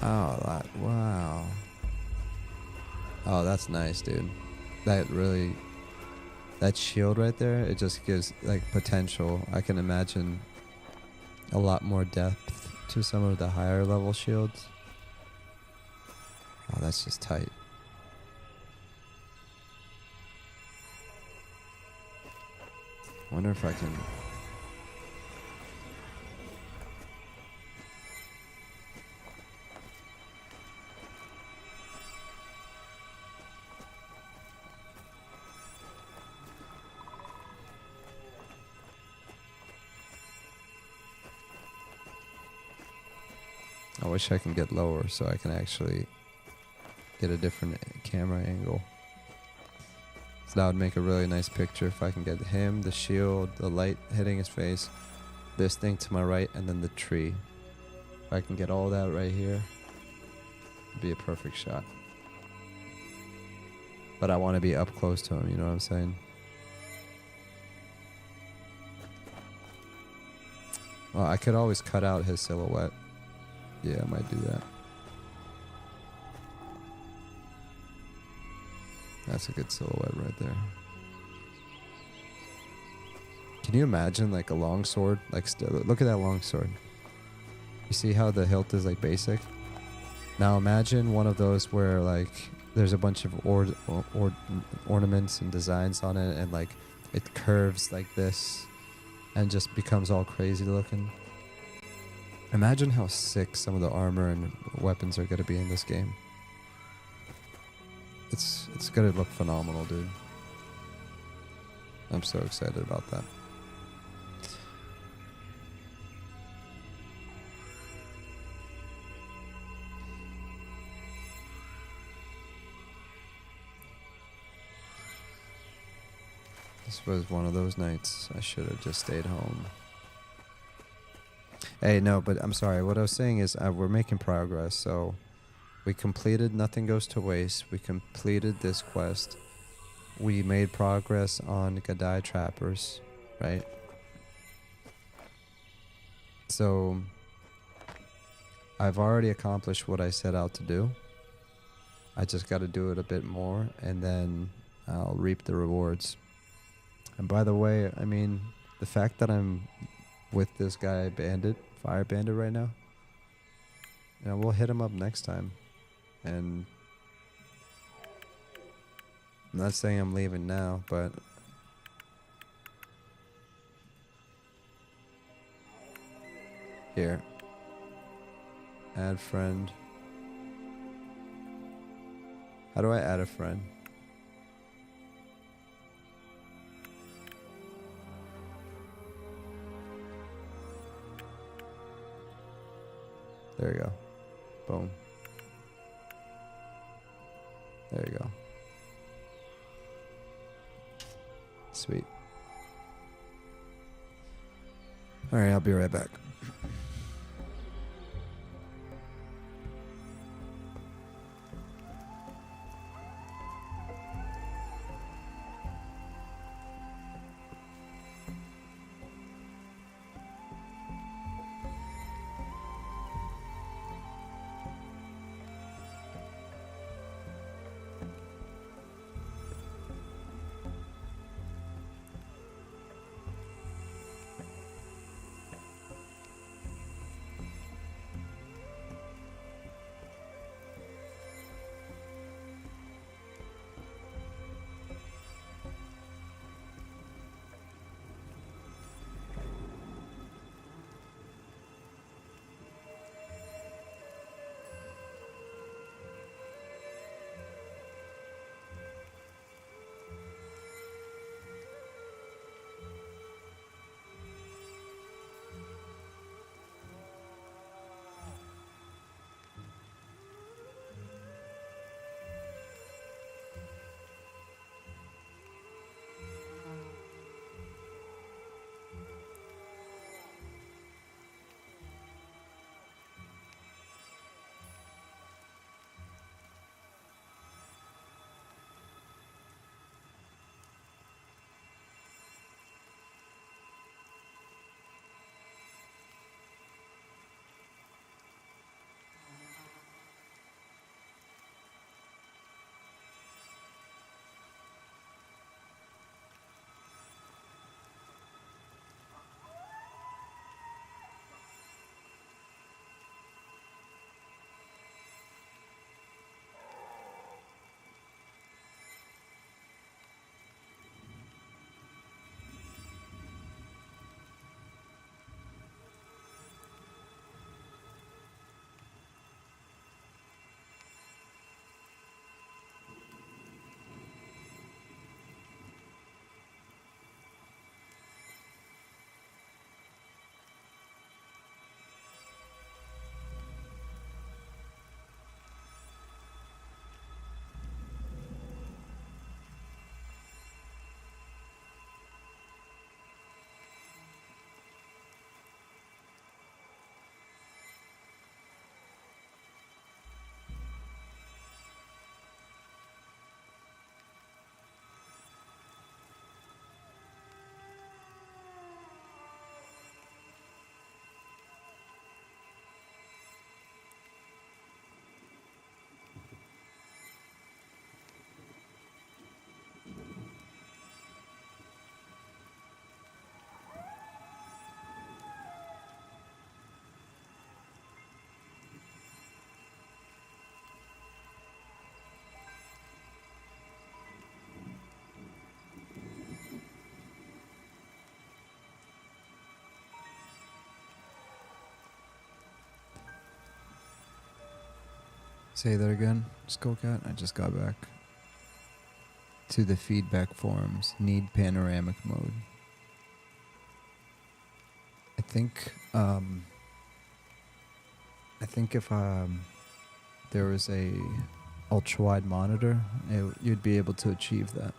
Oh, wow. Oh, that's nice, dude. That shield right there, it just gives, like, potential. I can imagine a lot more depth to some of the higher level shields. Oh, that's just tight. Wonder if I can... I wish I can get lower so I can actually get a different camera angle. So that would make a really nice picture if I can get him, the shield, the light hitting his face, this thing to my right, and then the tree. If I can get all that right here, it'd be a perfect shot. But I want to be up close to him, you know what I'm saying? Well, I could always cut out his silhouette. Yeah, I might do that. That's a good silhouette right there. Can you imagine like a longsword? Like, look at that longsword. You see how the hilt is like basic? Now imagine one of those where like there's a bunch of ornaments and designs on it, and like it curves like this and just becomes all crazy looking. Imagine how sick some of the armor and weapons are going to be in this game. It's going to look phenomenal, dude. I'm so excited about that. This was one of those nights I should have just stayed home. Hey, no, but I'm sorry. What I was saying is we're making progress. So we completed Nothing Goes to Waste. We completed this quest. We made progress on Gadai Trappers, right? So I've already accomplished what I set out to do. I just got to do it a bit more, and then I'll reap the rewards. And by the way, I mean, the fact that I'm with this guy Fire Bandit right now, you know, we'll hit him up next time. And I'm not saying I'm leaving now, but here, add friend. How do I add a friend? There you go. Boom. There you go. Sweet. Alright, I'll be right back. Say that again, Skullcat. I just got back to the feedback forums. Need panoramic mode. I think if there was a ultra wide monitor, you'd be able to achieve that.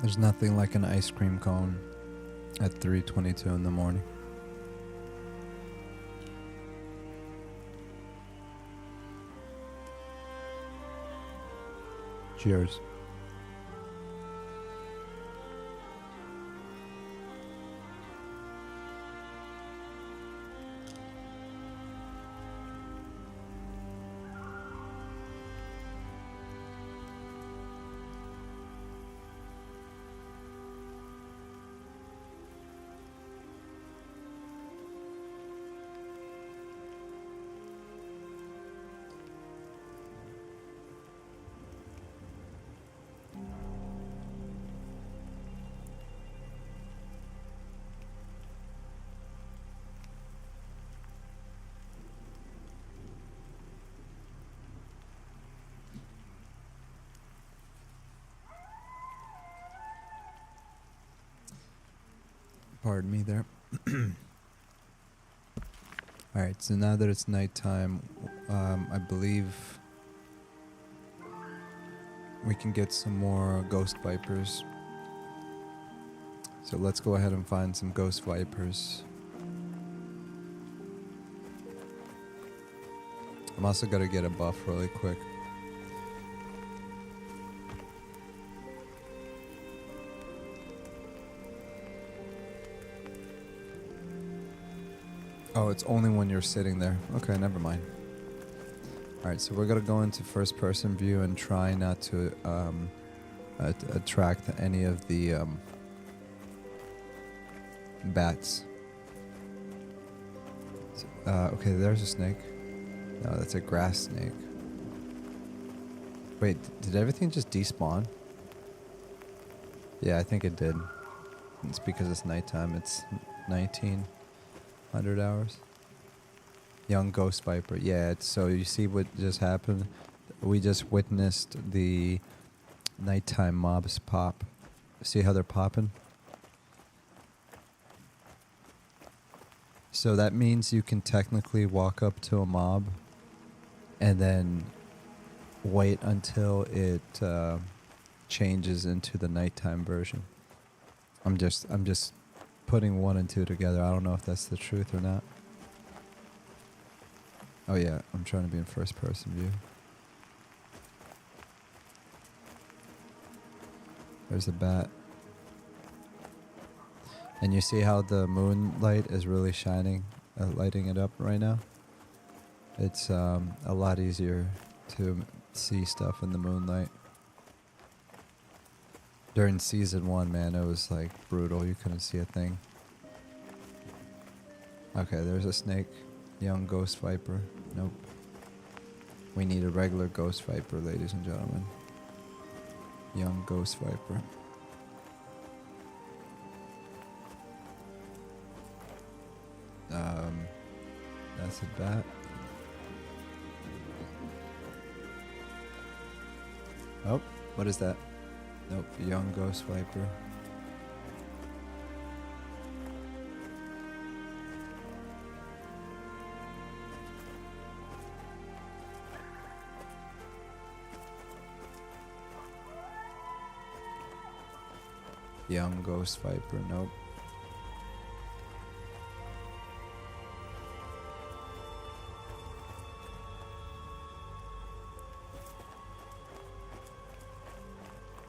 There's nothing like an ice cream cone at 3:22 in the morning. Cheers. Pardon me there. Alright, so now that it's nighttime, I believe we can get some more ghost vipers. So let's go ahead and find some ghost vipers. I'm also gonna get a buff really quick. Oh, it's only when you're sitting there. Okay, never mind. Alright, so we're gonna go into first person view and try not to attract any of the bats. Okay, there's a snake. No, that's a grass snake. Wait, did everything just despawn? Yeah, I think it did. It's because it's nighttime. It's 1900 hours. Young ghost viper. Yeah, so you see what just happened? We just witnessed the nighttime mobs pop. See how they're popping? So that means you can technically walk up to a mob and then wait until it changes into the nighttime version. I'm just putting 1 and 2 together. I don't know if that's the truth or not. Oh yeah, I'm trying to be in first person view. There's a bat. And you see how the moonlight is really shining, lighting it up right now? It's a lot easier to see stuff in the moonlight. During season 1, man, it was like brutal. You couldn't see a thing. Okay, there's a snake. Young ghost viper. Nope. We need a regular Ghost Viper, ladies and gentlemen. Young Ghost Viper. That's a bat. Oh, what is that? Nope, young Ghost Viper. Young Ghost Viper, nope.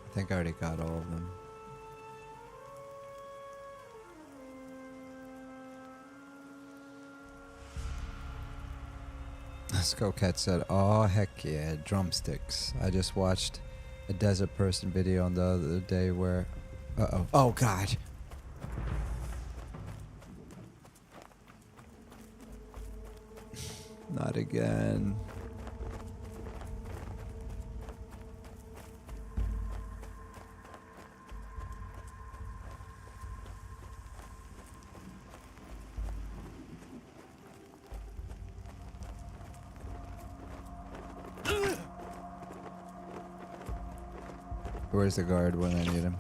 I think I already got all of them. Skullcat said, "Oh heck yeah, drumsticks." I just watched a Desert Person video on the other day where, oh god. Not again. Where's the guard when I need him?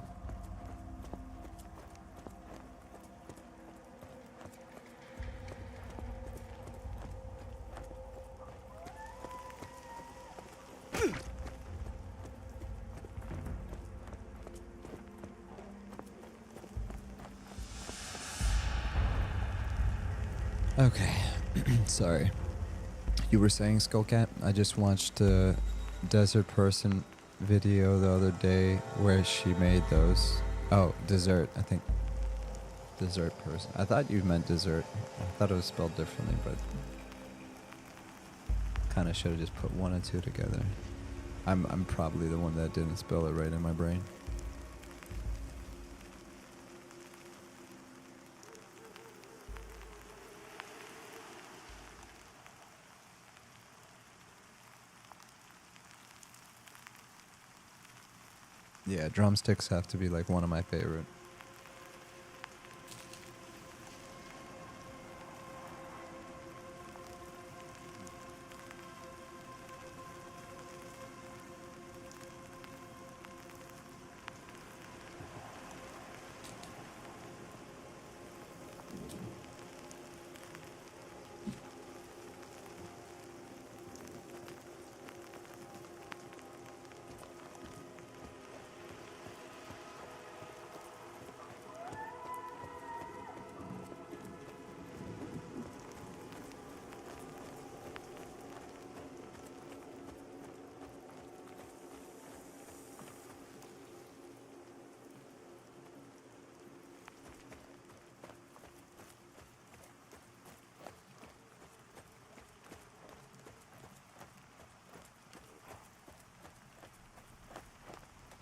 Okay. Sorry. You were saying, Skullcat? I just watched a Desert Person video the other day where she made those. Oh, dessert, I think. Dessert Person. I thought you meant dessert. I thought it was spelled differently, but kind of should have just put one and two together. I'm probably the one that didn't spell it right in my brain. Yeah, drumsticks have to be like one of my favorite.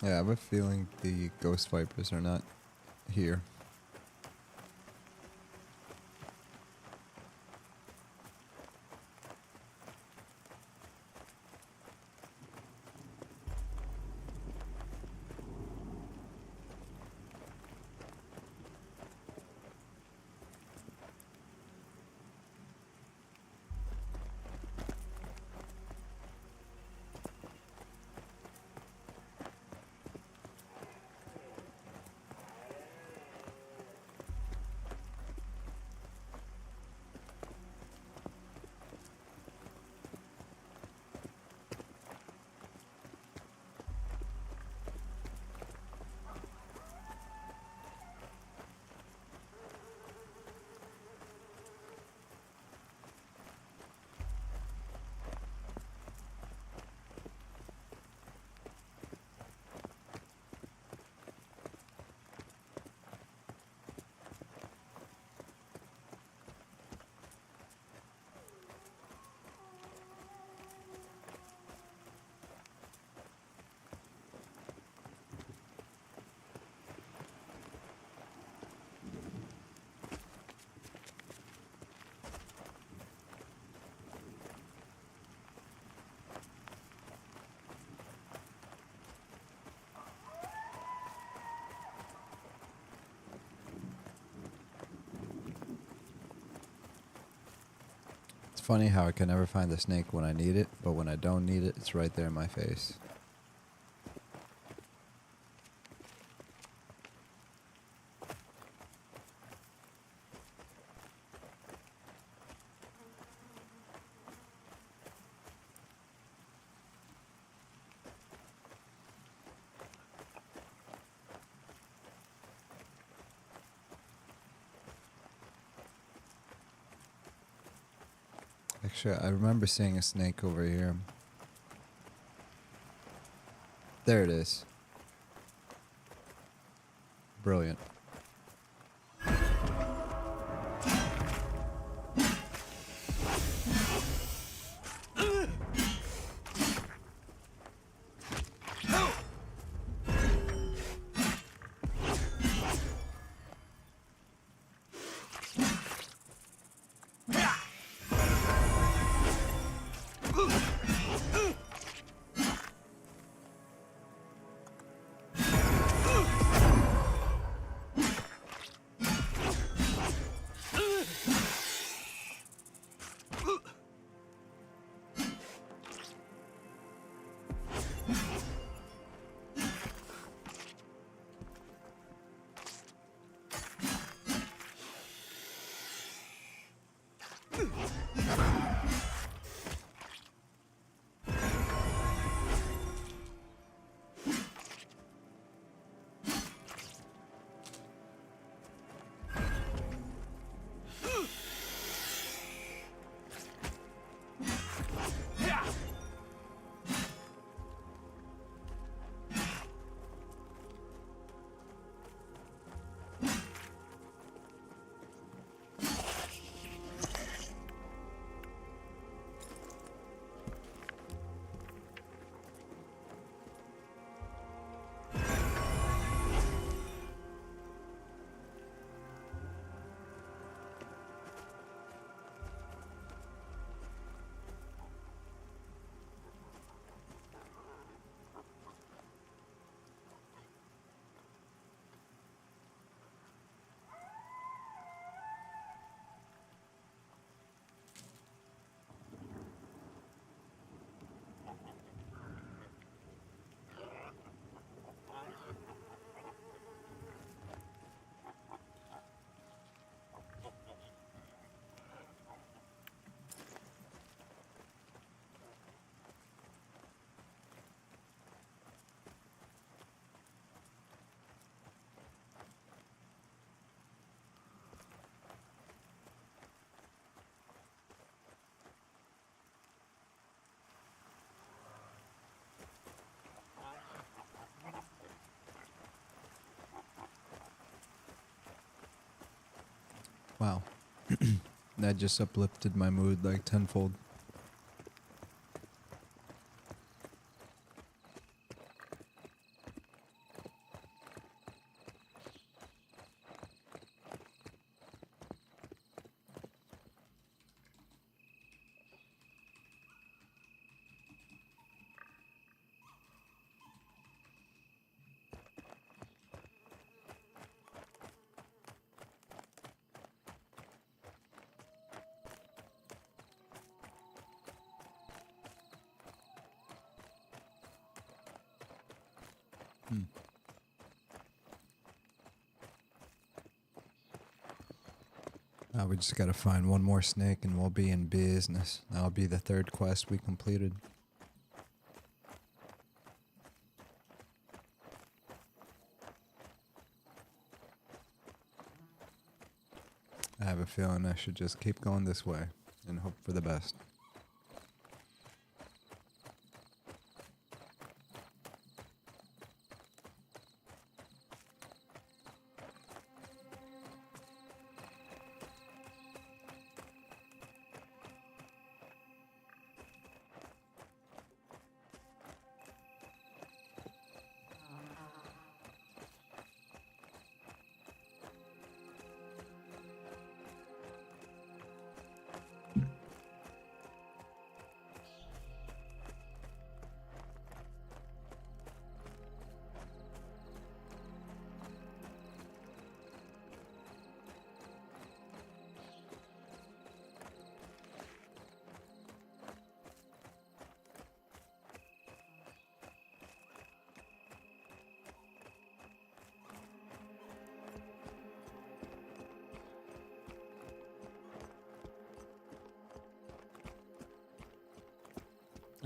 Yeah, I have a feeling the Ghost Vipers are not here. Funny how I can never find the snake when I need it, but when I don't need it, it's right there in my face. Actually, I remember seeing a snake over here. There it is. Brilliant. Wow. That just uplifted my mood like tenfold. We just gotta find one more snake and we'll be in business. That'll be the third quest we completed. I have a feeling I should just keep going this way and hope for the best.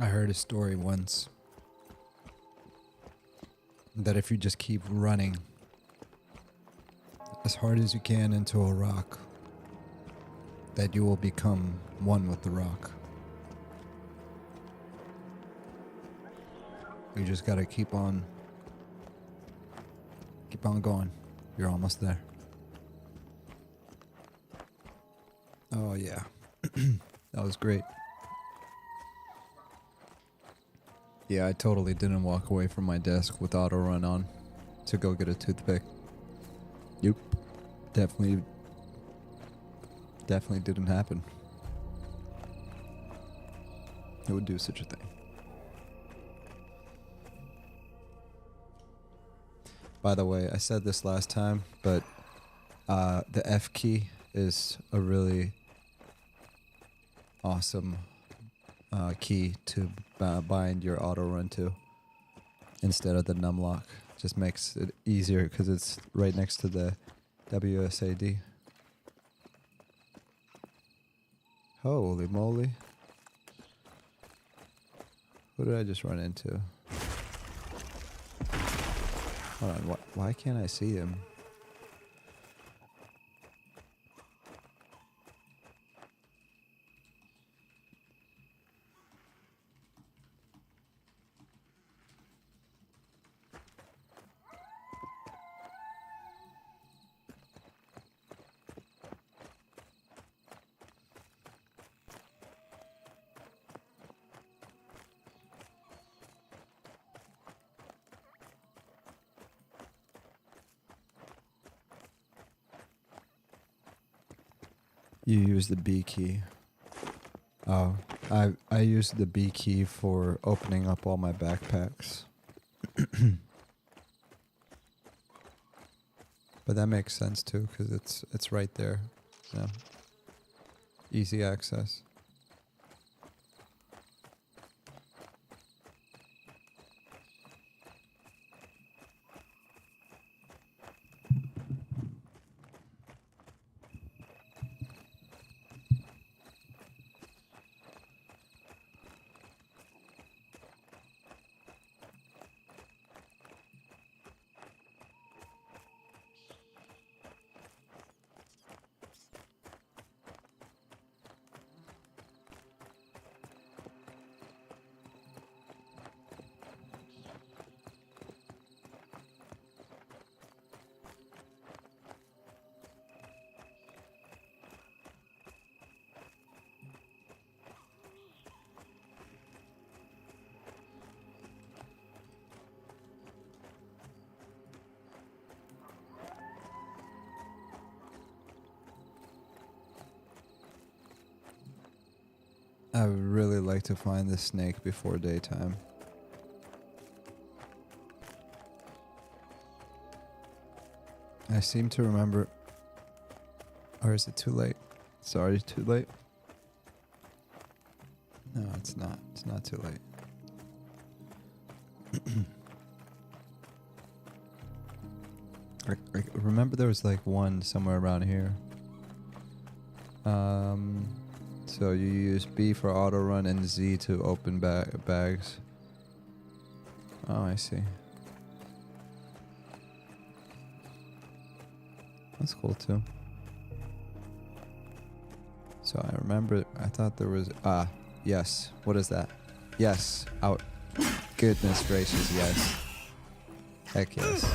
I heard a story once that if you just keep running as hard as you can into a rock, that you will become one with the rock. You just gotta keep on going. You're almost there. Oh yeah. That was great. Yeah, I totally didn't walk away from my desk with auto run on to go get a toothpick. Yep. Definitely didn't happen. Who would do such a thing? By the way, I said this last time, but the F key is a really awesome key to bind your auto run to instead of the numlock. Just makes it easier because it's right next to the WSAD. Holy moly. Who did I just run into? Hold on, why can't I see him? You use the B key. Oh, I use the B key for opening up all my backpacks. But that makes sense too, because it's right there. Yeah. Easy access. I would really like to find the snake before daytime. I seem to remember... Or is it too late? Sorry, too late? No, it's not. It's not too late. I remember there was like one somewhere around here. So you use B for auto run and Z to open bags. Oh, I see. That's cool too. So I remember, I thought there was, yes. What is that? Yes. Out. Goodness gracious, yes. Heck yes.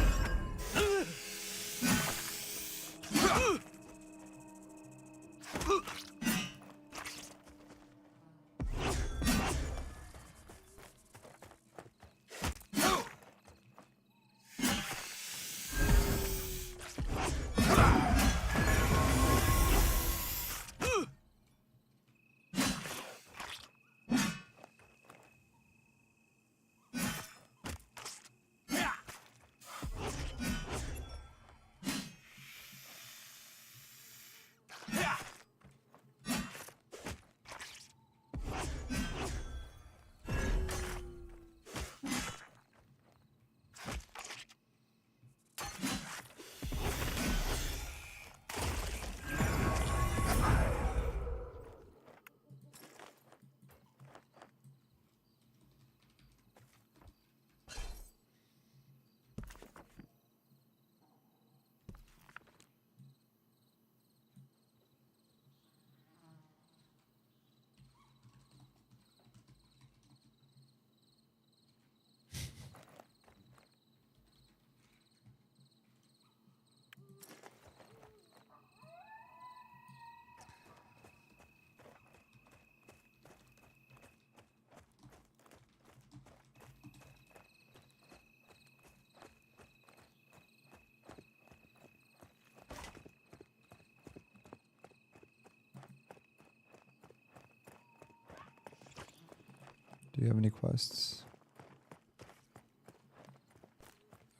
Do you have any quests?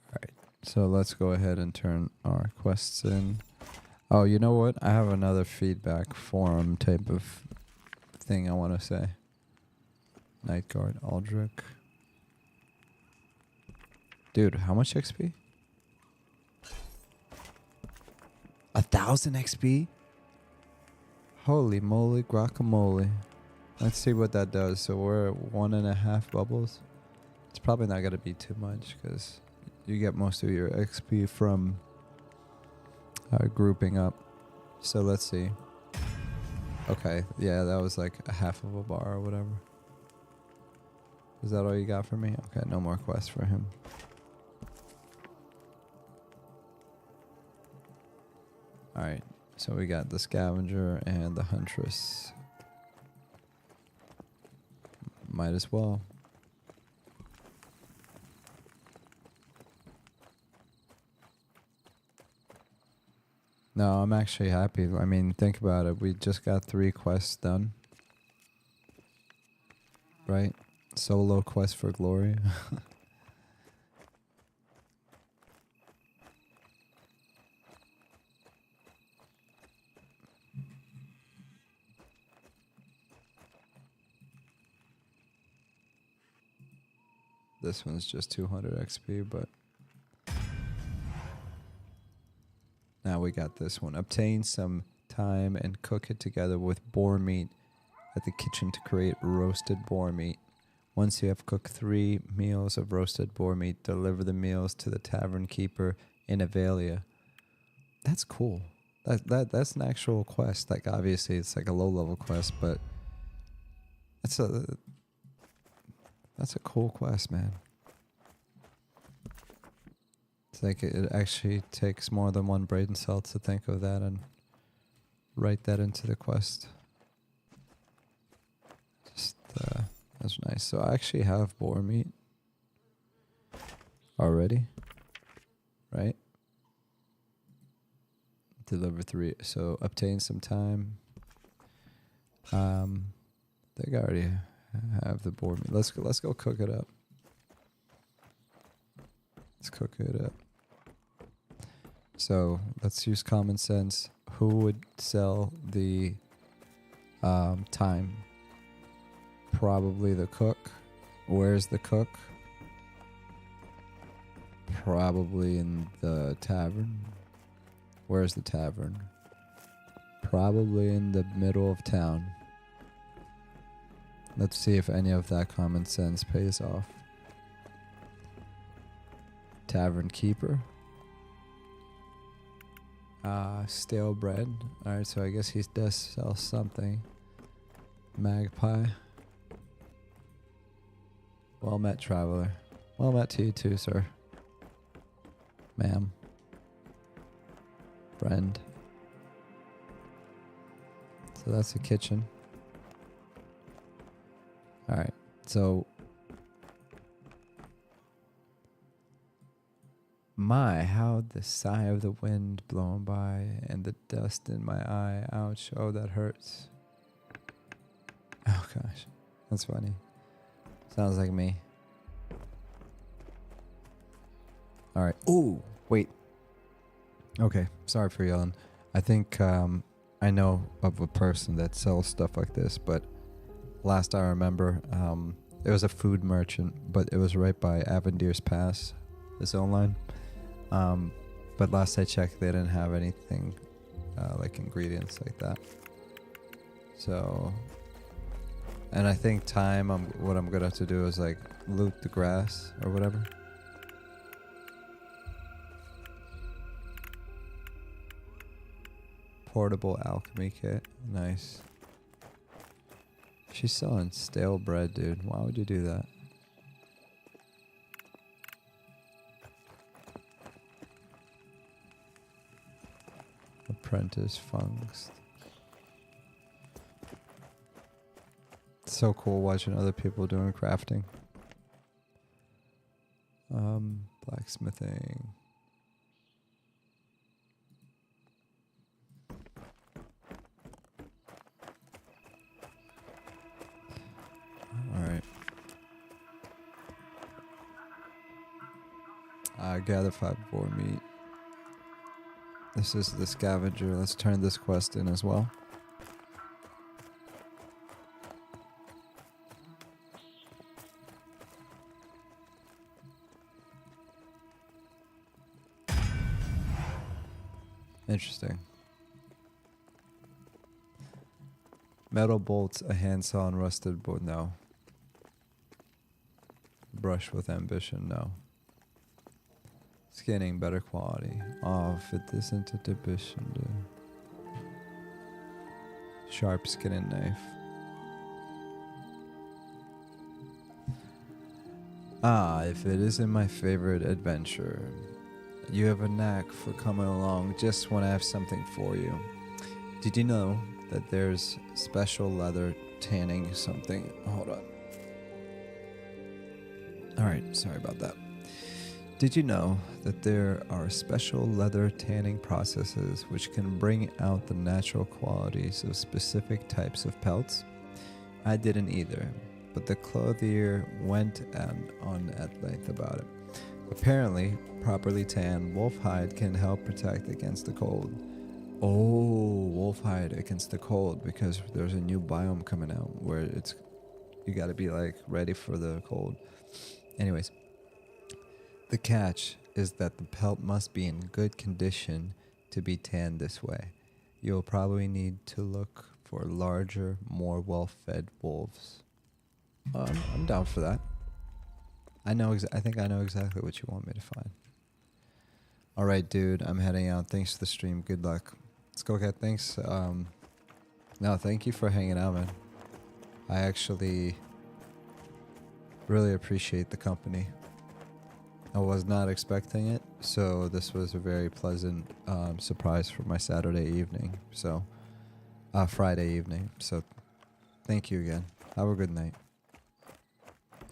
Alright, so let's go ahead and turn our quests in. Oh, you know what? I have another feedback forum type of thing I want to say. Night Guard, Aldrich. Dude, how much XP? 1,000 XP? Holy moly guacamole. Let's see what that does. So we're at 1.5 bubbles. It's probably not going to be too much because you get most of your XP from grouping up. So let's see. Okay, yeah, that was like a half of a bar or whatever. Is that all you got for me? Okay, no more quests for him. Alright, so we got the scavenger and the huntress. Might as well. No, I'm actually happy. I mean, think about it. We just got 3 quests done. Right? Solo quest for glory. This one's just 200 XP, but now we got this one. Obtain some thyme and cook it together with boar meat at the kitchen to create roasted boar meat. Once you have cooked 3 meals of roasted boar meat, deliver the meals to the tavern keeper in Avalia. That's cool. That's an actual quest. Like, obviously it's like a low level quest, but that's a cool quest, man. It's like it actually takes more than one brain cell to think of that and write that into the quest. Just that's nice. So I actually have boar meat already, right? Deliver 3. So obtain some time. I think I already have the boar meat. Let's go cook it up. Let's cook it up. So let's use common sense. Who would sell the thyme? Probably the cook. Where's the cook? Probably in the tavern. Where's the tavern? Probably in the middle of town. Let's see if any of that common sense pays off. Tavern keeper. Stale bread. Alright, so I guess he does sell something. Magpie. Well met, traveler. Well met to you too, sir. Ma'am. Friend. So that's the kitchen. Alright, so my, how the sigh of the wind blowing by and the dust in my eye. Ouch. Oh, that hurts. Oh gosh, that's funny. Sounds like me. Alright. Ooh, wait. Okay, sorry for yelling. I think I know of a person that sells stuff like this, but last I remember, it was a food merchant, but it was right by Avendir's Pass, the zone line. But last I checked, they didn't have anything like ingredients like that. So, and I think what I'm gonna have to do is like loot the grass or whatever. Portable alchemy kit, nice. She's selling stale bread, dude. Why would you do that? Apprentice fungus. It's so cool watching other people doing crafting. Blacksmithing. Alright. Gather 5 boar meat. This is the scavenger. Let's turn this quest in as well. Interesting. Metal bolts, a handsaw, and rusted board. No. Brush with ambition. No. Skinning, better quality. Oh, fit this into ambition, dude. Sharp skinning knife. Ah, if it isn't my favorite adventure. You have a knack for coming along just when I have something for you. Did you know that there's special leather tanning something? Hold on. Alright, sorry about that. Did you know that there are special leather tanning processes which can bring out the natural qualities of specific types of pelts? I didn't either, but the clothier went on at length about it. Apparently, properly tanned wolf hide can help protect against the cold. Oh, wolf hide against the cold, because there's a new biome coming out where you gotta be like ready for the cold. Anyways, the catch is that the pelt must be in good condition to be tanned this way. You'll probably need to look for larger, more well-fed wolves. I'm down for that. I think I know exactly what you want me to find. All right, dude. I'm heading out. Thanks for the stream. Good luck. Let's go get things. No, thank you for hanging out, man. I actually really appreciate the company. I was not expecting it, so this was a very pleasant surprise for my Saturday evening. So, Friday evening. So, thank you again. Have a good night.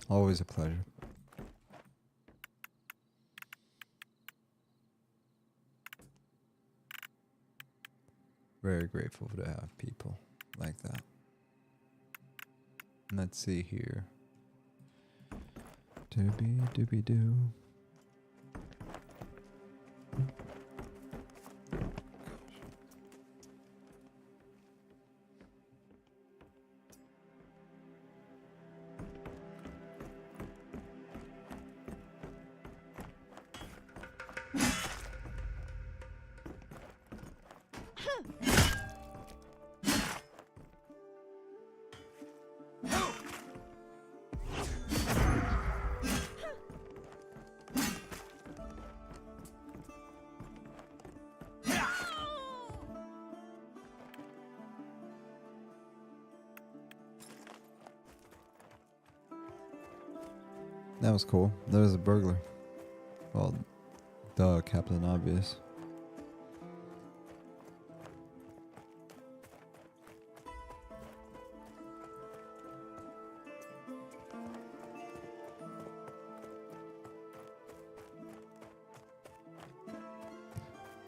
Always a pleasure. Very grateful to have people like that. Let's see here. Doobie doo. That was cool. There was a burglar. Well, duh, Captain Obvious.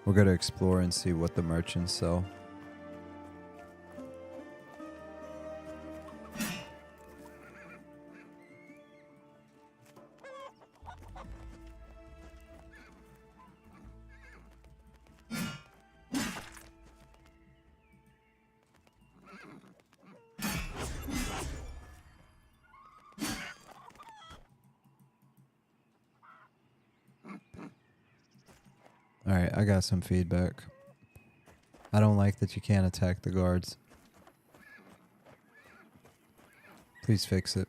We're gonna explore and see what the merchants sell. Alright, I got some feedback. I don't like that you can't attack the guards. Please fix it.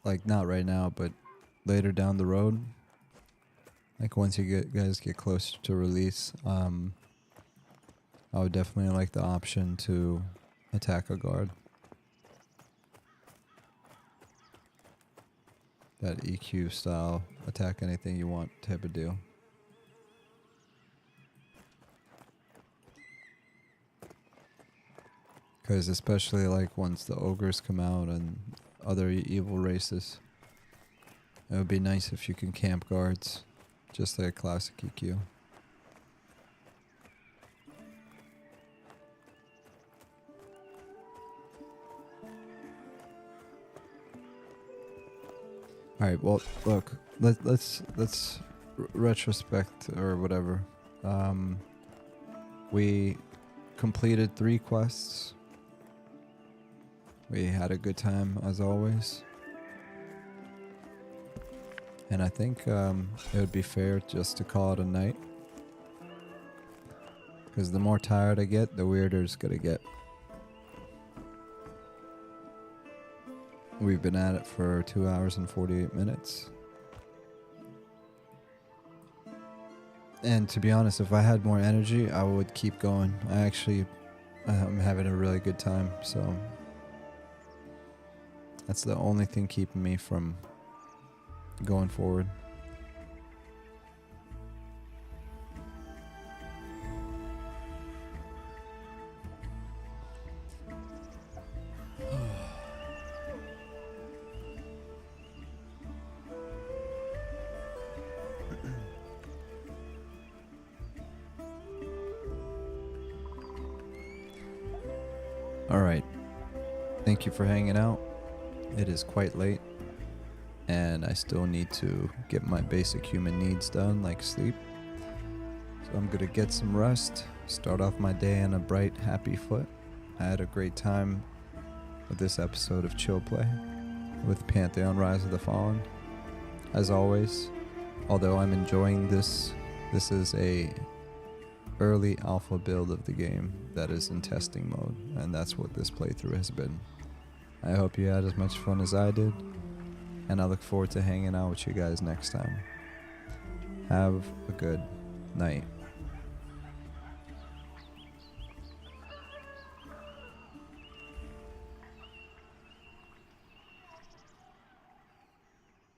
Like, not right now, but later down the road. Like, once you guys get closer to release, I would definitely like the option to attack a guard. That EQ style, attack anything you want type of deal. Because especially like once the ogres come out and other evil races, it would be nice if you can camp guards, just like a classic EQ. All right. Well, look. Let's retrospect or whatever. We completed 3 quests. We had a good time as always. And I think it would be fair just to call it a night. Because the more tired I get, the weirder it's gonna get. We've been at it for 2 hours and 48 minutes. And to be honest, if I had more energy, I would keep going. I'm having a really good time, so that's the only thing keeping me from going forward. Alright, thank you for hanging out. It is quite late, and I still need to get my basic human needs done, like sleep. So I'm gonna get some rest, start off my day on a bright, happy foot. I had a great time with this episode of Chill Play with Pantheon Rise of the Fallen. As always, although I'm enjoying this is a early alpha build of the game that is in testing mode, and that's what this playthrough has been. I hope you had as much fun as I did, and I look forward to hanging out with you guys next time. Have a good night.